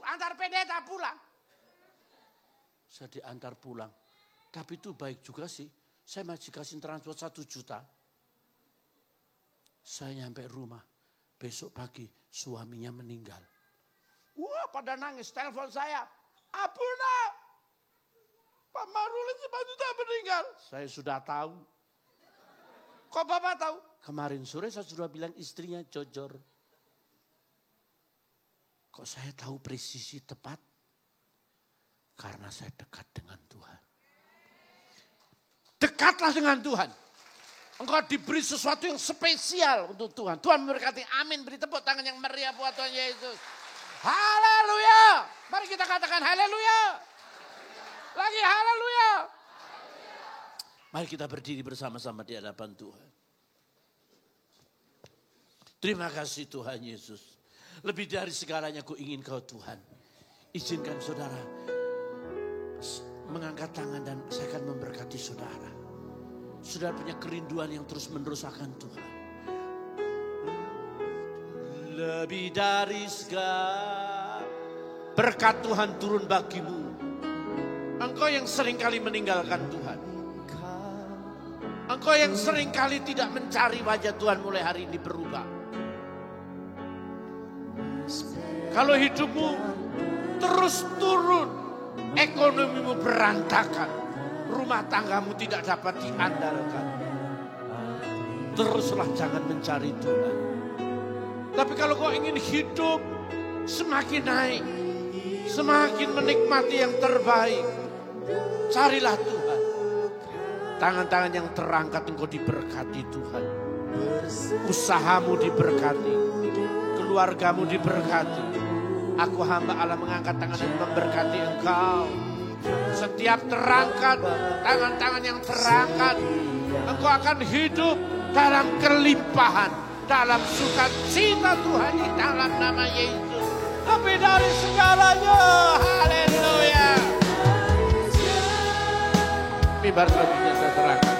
Antar pendeta pulang. Saya diantar pulang. Tapi itu baik juga sih. Saya masih kasih transport 1 juta. Saya nyampe rumah. Besok pagi suaminya meninggal. Wah, pada nangis. Telepon saya. Abuna, Pak Marulin 1 juta meninggal. Saya sudah tahu. Kok Bapak tahu? Kemarin sore saya sudah bilang istrinya jujur. Kok saya tahu presisi tepat? Karena saya dekat dengan Tuhan. Dekatlah dengan Tuhan. Engkau diberi sesuatu yang spesial untuk Tuhan. Tuhan memberkati, amin. Beri tepuk tangan yang meriah buat Tuhan Yesus. Haleluya. Mari kita katakan haleluya. Lagi haleluya. Mari kita berdiri bersama-sama di hadapan Tuhan. Terima kasih Tuhan Yesus. Lebih dari segalanya ku ingin Kau Tuhan. Izinkan saudara mengangkat tangan dan saya akan memberkati saudara. Saudara punya kerinduan yang terus menerus akan Tuhan. Lebih dari segala berkat Tuhan turun bagimu. Engkau yang seringkali meninggalkan Tuhan. Engkau yang seringkali tidak mencari wajah Tuhan mulai hari ini berubah. Kalau hidupmu terus turun, ekonomimu berantakan, rumah tanggamu tidak dapat diandalkan, teruslah jangan mencari Tuhan. Tapi kalau kau ingin hidup semakin naik, semakin menikmati yang terbaik, carilah Tuhan. Tangan-tangan yang terangkat engkau diberkati Tuhan. Usahamu diberkati, keluargamu diberkati. Aku hamba Allah mengangkat tangan dan memberkati engkau. Setiap terangkat, tangan-tangan yang terangkat, engkau akan hidup dalam kelimpahan, dalam sukacita Tuhan di dalam nama Yesus. Lebih dari segalanya, haleluya. Mimbar selanjutnya saya serahkan.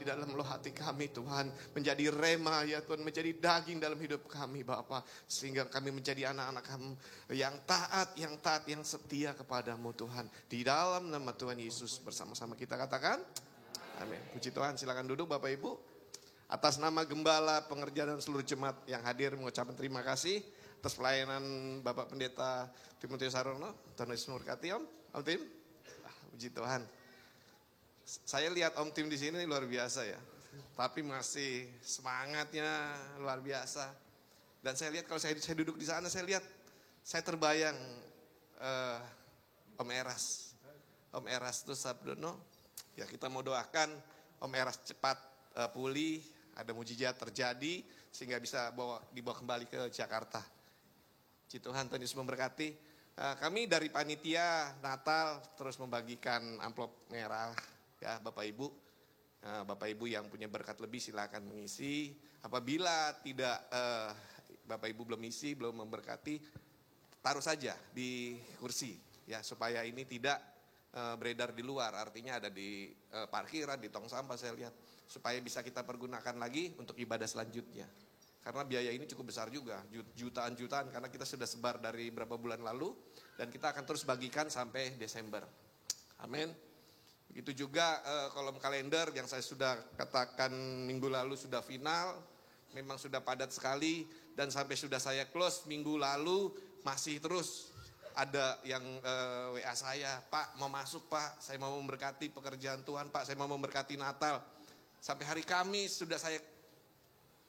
di dalam loh hati kami Tuhan. Menjadi rema ya Tuhan, menjadi daging dalam hidup kami Bapa. Sehingga kami menjadi anak-anak kamu yang taat, yang setia kepadamu Tuhan. Di dalam nama Tuhan Yesus bersama-sama kita katakan, amin. Puji Tuhan, silakan duduk Bapak Ibu. Atas nama Gembala, pengerja dan seluruh jemaat yang hadir mengucapkan terima kasih atas pelayanan Bapak Pendeta Timotius Sarono. Tuhan Yesus memberkati Om Tim. Puji Tuhan. Saya lihat Om Tim di sini luar biasa ya. Tapi masih semangatnya luar biasa. Dan saya lihat kalau saya duduk di sana, saya terbayang Om Eras. Om Eras itu Sabdono. Ya kita mau doakan Om Eras cepat pulih, ada mujizat terjadi sehingga bisa dibawa kembali ke Jakarta. Puji Tuhan, Tuhan Yesus memberkati. Kami dari panitia Natal terus membagikan amplop merah. Ya, Bapak Ibu yang punya berkat lebih silakan mengisi. Apabila tidak Bapak Ibu belum isi, belum memberkati, taruh saja di kursi ya supaya ini tidak beredar di luar. Artinya ada di parkiran, di tong sampah saya lihat supaya bisa kita pergunakan lagi untuk ibadah selanjutnya. Karena biaya ini cukup besar juga, jutaan-jutaan karena kita sudah sebar dari beberapa bulan lalu dan kita akan terus bagikan sampai Desember. Amin. Begitu juga kolom kalender yang saya sudah katakan minggu lalu sudah final, memang sudah padat sekali dan sampai sudah saya close minggu lalu masih terus ada yang WA saya, Pak mau masuk Pak, saya mau memberkati pekerjaan Tuhan Pak, saya mau memberkati Natal. Sampai hari Kamis sudah saya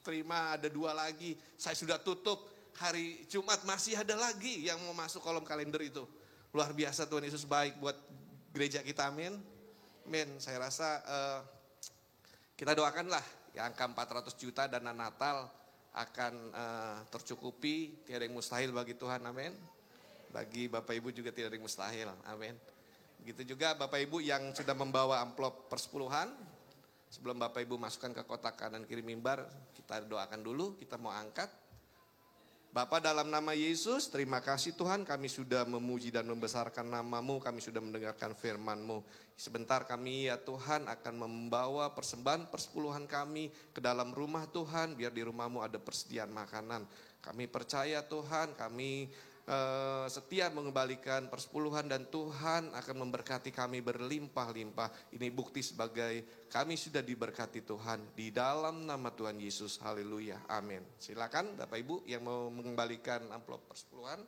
terima ada 2 lagi, saya sudah tutup, hari Jumat masih ada lagi yang mau masuk kolom kalender itu. Luar biasa Tuhan Yesus baik buat gereja kita, amin. Amin, saya rasa kita doakanlah ya angka 400 juta dana Natal akan tercukupi, tiada yang mustahil bagi Tuhan, amin. Bagi Bapak Ibu juga tidak ada yang mustahil, amin. Begitu juga Bapak Ibu yang sudah membawa amplop persepuluhan, sebelum Bapak Ibu masukkan ke kotak kanan kiri mimbar, kita doakan dulu, kita mau angkat. Bapa dalam nama Yesus, terima kasih Tuhan kami sudah memuji dan membesarkan nama-Mu, kami sudah mendengarkan firman-Mu. Sebentar kami ya Tuhan akan membawa persembahan persepuluhan kami ke dalam rumah Tuhan, biar di rumah-Mu ada persediaan makanan. Kami percaya Tuhan, kami setia mengembalikan persepuluhan dan Tuhan akan memberkati kami berlimpah-limpah. Ini bukti sebagai kami sudah diberkati Tuhan di dalam nama Tuhan Yesus. Haleluya. Amin. Silakan Bapak Ibu yang mau mengembalikan amplop persepuluhan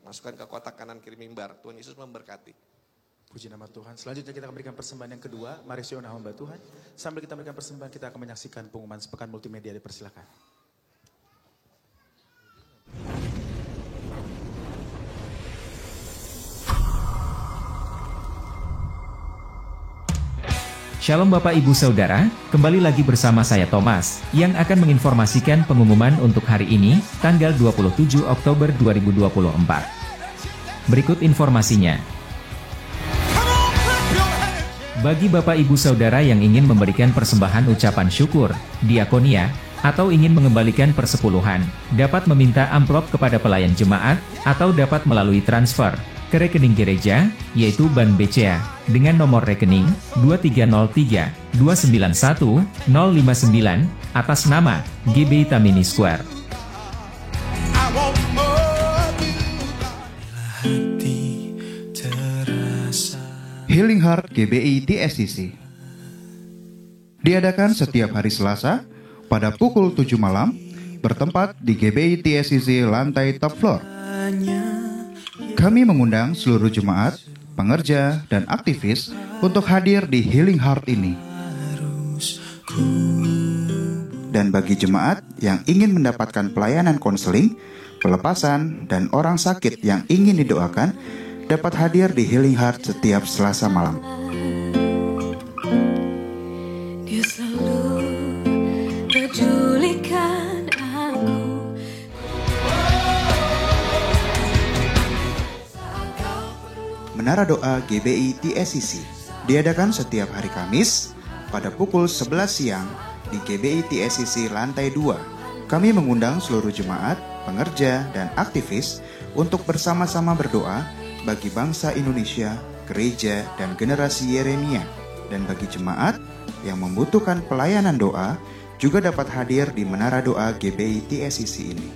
masukkan ke kotak kanan kiri mimbar. Tuhan Yesus memberkati. Puji nama Tuhan. Selanjutnya kita akan berikan persembahan yang kedua. Mari siapkan hamba Tuhan. Sambil kita berikan persembahan, kita akan menyaksikan pengumuman sepekan multimedia. Dipersilakan. Shalom Bapak Ibu Saudara, kembali lagi bersama saya Thomas, yang akan menginformasikan pengumuman untuk hari ini, tanggal 27 Oktober 2024. Berikut informasinya. Bagi Bapak Ibu Saudara yang ingin memberikan persembahan ucapan syukur, diakonia, atau ingin mengembalikan persepuluhan, dapat meminta amplop kepada pelayan jemaat, atau dapat melalui transfer ke rekening gereja, yaitu Bank BCA, dengan nomor rekening 2303-291-059, atas nama GBI Tamini Square. Healing Heart GBI TSCC diadakan setiap hari Selasa pada pukul 7 malam, bertempat di GBI TSCC lantai top floor. Kami mengundang seluruh jemaat, pengerja, dan aktivis untuk hadir di Healing Heart ini. Dan bagi jemaat yang ingin mendapatkan pelayanan konseling, pelepasan, dan orang sakit yang ingin didoakan, dapat hadir di Healing Heart setiap Selasa malam. Dia selalu pedulikan aku. Menara Doa GBI TSCC diadakan setiap hari Kamis pada pukul 11 siang di GBI TSCC lantai 2. Kami mengundang seluruh jemaat, pengerja, dan aktivis untuk bersama-sama berdoa bagi bangsa Indonesia, gereja, dan generasi Yeremia. Dan bagi jemaat, yang membutuhkan pelayanan doa juga dapat hadir di Menara Doa GBI TSCC ini.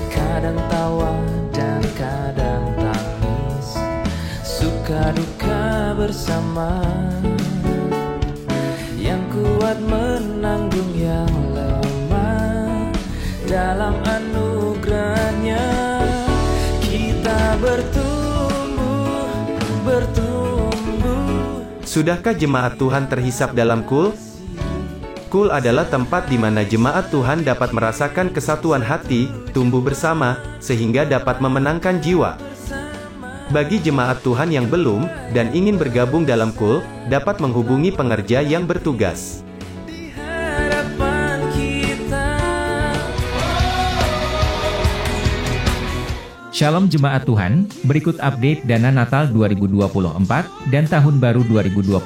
Kadang tawa dan kadang tangis, suka duka bersama. Yang kuat menanggung yang lemah, dalam anugerahnya kita bertumbuh. Sudahkah jemaat Tuhan terhisap dalam KUL? KUL adalah tempat di mana jemaat Tuhan dapat merasakan kesatuan hati, tumbuh bersama, sehingga dapat memenangkan jiwa. Bagi jemaat Tuhan yang belum dan ingin bergabung dalam KUL, dapat menghubungi pengerja yang bertugas. Shalom jemaat Tuhan, berikut update dana Natal 2024 dan Tahun Baru 2025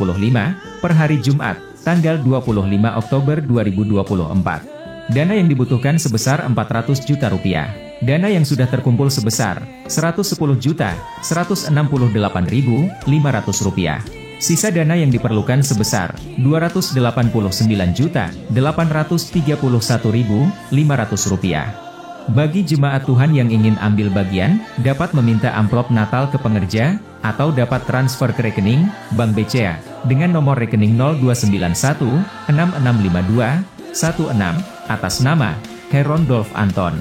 per hari Jumat, tanggal 25 Oktober 2024. Dana yang dibutuhkan sebesar 400 juta rupiah. Dana yang sudah terkumpul sebesar 110.168.500 rupiah. Sisa dana yang diperlukan sebesar 289.831.500 rupiah. Bagi jemaat Tuhan yang ingin ambil bagian, dapat meminta amplop Natal ke pengerja, atau dapat transfer ke rekening Bank BCA dengan nomor rekening 0291665216 atas nama Herondolf Anton.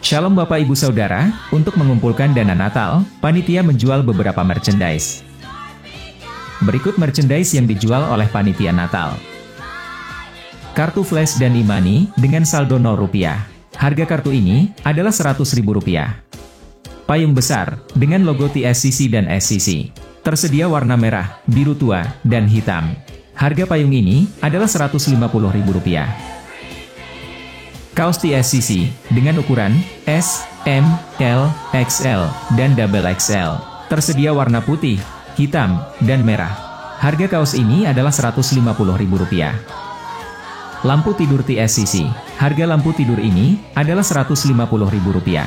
Shalom Bapak Ibu Saudara, untuk mengumpulkan dana Natal, panitia menjual beberapa merchandise. Berikut merchandise yang dijual oleh panitia Natal. Kartu flash dan e-money dengan saldo Rp0. Harga kartu ini adalah Rp100.000. Payung besar dengan logo TSCC dan SCC. Tersedia warna merah, biru tua, dan hitam. Harga payung ini adalah Rp150.000. Kaos TSCC dengan ukuran S, M, L, XL, dan double XL. Tersedia warna putih, hitam, dan merah. Harga kaos ini adalah Rp150.000. Lampu tidur TSCC. Harga lampu tidur ini adalah Rp150.000.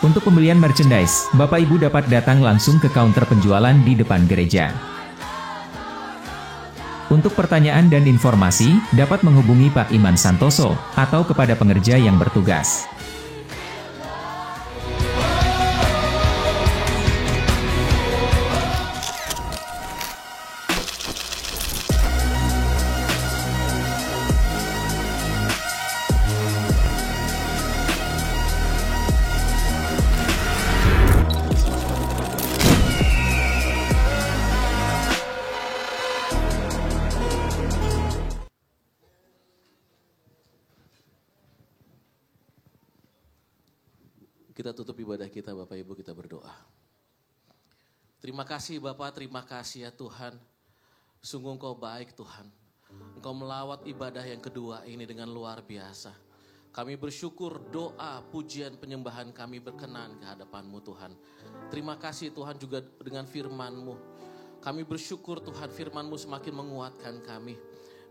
Untuk pembelian merchandise, Bapak Ibu dapat datang langsung ke counter penjualan di depan gereja. Untuk pertanyaan dan informasi, dapat menghubungi Pak Iman Santoso, atau kepada pengerja yang bertugas. Kita tutup ibadah kita Bapak Ibu, kita berdoa. Terima kasih Bapak, terima kasih ya Tuhan. Sungguh Engkau baik Tuhan. Engkau melawat ibadah yang kedua ini dengan luar biasa. Kami bersyukur doa, pujian, penyembahan kami berkenan ke hadapan-Mu Tuhan. Terima kasih Tuhan juga dengan firman-Mu. Kami bersyukur Tuhan firman-Mu semakin menguatkan kami.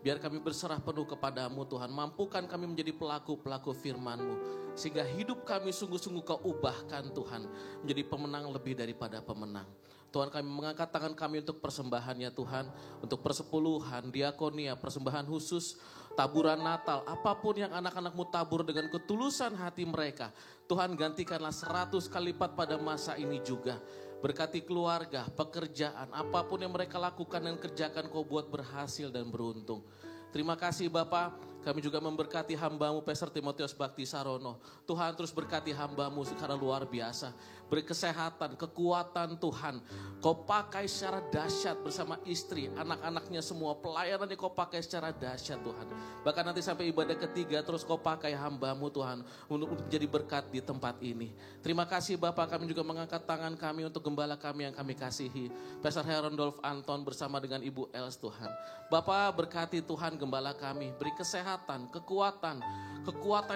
Biar kami berserah penuh kepadamu Tuhan. Mampukan kami menjadi pelaku-pelaku firman-Mu. Sehingga hidup kami sungguh-sungguh Kau ubahkan Tuhan. Menjadi pemenang lebih daripada pemenang. Tuhan kami mengangkat tangan kami untuk persembahannya Tuhan. Untuk persepuluhan, diakonia, persembahan khusus, taburan Natal. Apapun yang anak-anak-Mu tabur dengan ketulusan hati mereka. Tuhan gantikanlah 100 kali lipat pada masa ini juga. Berkati keluarga, pekerjaan, apapun yang mereka lakukan dan kerjakan Kau buat berhasil dan beruntung. Terima kasih Bapak, kami juga memberkati hamba-Mu Pastor Timotius Bakti Sarono. Tuhan terus berkati hamba-Mu secara luar biasa. Beri kesehatan, kekuatan Tuhan. Kau pakai secara dahsyat bersama istri, anak-anaknya semua. Pelayanannya Kau pakai secara dahsyat Tuhan. Bahkan nanti sampai ibadah ketiga terus Kau pakai hamba-Mu Tuhan. Untuk menjadi berkat di tempat ini. Terima kasih Bapak, kami juga mengangkat tangan kami untuk gembala kami yang kami kasihi. Pastor Herondolf Anton bersama dengan Ibu Els Tuhan. Bapak berkati Tuhan gembala kami. Beri kesehatan, kekuatan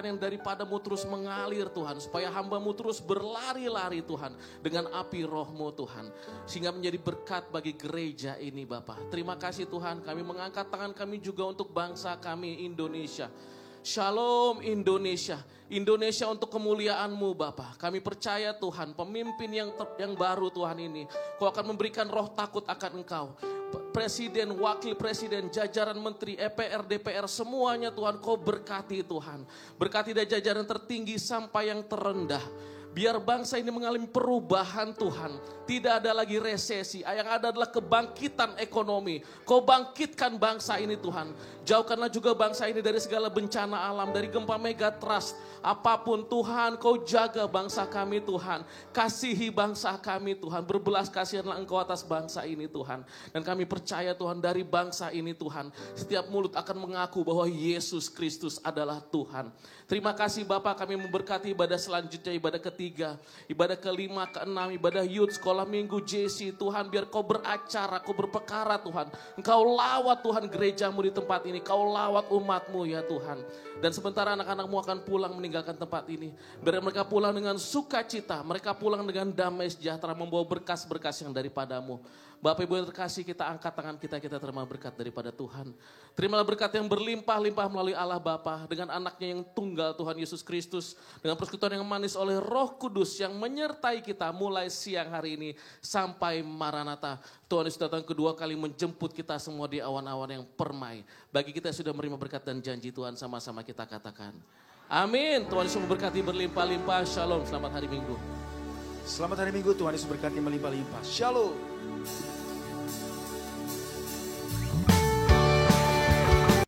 yang daripada-Mu terus mengalir Tuhan. Supaya hamba-Mu terus berlari-lari Tuhan. Dengan api roh-Mu Tuhan. Sehingga menjadi berkat bagi gereja ini Bapak. Terima kasih Tuhan, kami mengangkat tangan kami juga untuk bangsa kami Indonesia. Shalom Indonesia. Indonesia untuk kemuliaan-Mu Bapa. Kami percaya Tuhan, pemimpin yang baru Tuhan ini, Kau akan memberikan roh takut akan Engkau. Presiden, wakil presiden, jajaran menteri, EPR, DPR, semuanya Tuhan Kau berkati Tuhan. Berkati dari jajaran tertinggi sampai yang terendah. Biar bangsa ini mengalami perubahan Tuhan. Tidak ada lagi resesi. Yang ada adalah kebangkitan ekonomi. Kau bangkitkan bangsa ini Tuhan. Jauhkanlah juga bangsa ini dari segala bencana alam. Dari gempa megatrust. Apapun Tuhan, Kau jaga bangsa kami Tuhan. Kasihi bangsa kami Tuhan. Berbelas kasihanlah Engkau atas bangsa ini Tuhan. Dan kami percaya Tuhan, dari bangsa ini Tuhan, setiap mulut akan mengaku bahwa Yesus Kristus adalah Tuhan. Terima kasih Bapak, kami memberkati ibadah selanjutnya, ibadah ketiga, ibadah kelima, keenam, ibadah youth, sekolah minggu, JC. Tuhan, biar Kau beracara, Kau berpekara Tuhan. Engkau lawat Tuhan gerejamu di tempat ini. Kau lawat umat-Mu ya Tuhan. Dan sementara anak-anak-Mu akan pulang meninggalkan tempat ini. Biar mereka pulang dengan sukacita. Mereka pulang dengan damai sejahtera, membawa berkas-berkas yang daripada-Mu. Bapak Ibu yang terkasih, kita angkat tangan kita terima berkat daripada Tuhan. Terimalah berkat yang berlimpah-limpah melalui Allah Bapa, dengan anaknya yang tunggal Tuhan Yesus Kristus, dengan persekutuan yang manis oleh Roh Kudus yang menyertai kita mulai siang hari ini sampai Maranatha. Tuhan Yesus datang kedua kali menjemput kita semua di awan-awan yang permai. Bagi kita yang sudah menerima berkat dan janji Tuhan, sama-sama kita katakan amin. Tuhan Yesus memberkati berlimpah-limpah. Shalom, selamat hari Minggu. Selamat hari Minggu, Tuhan Yesus berkati melimpah-limpah. Shalom.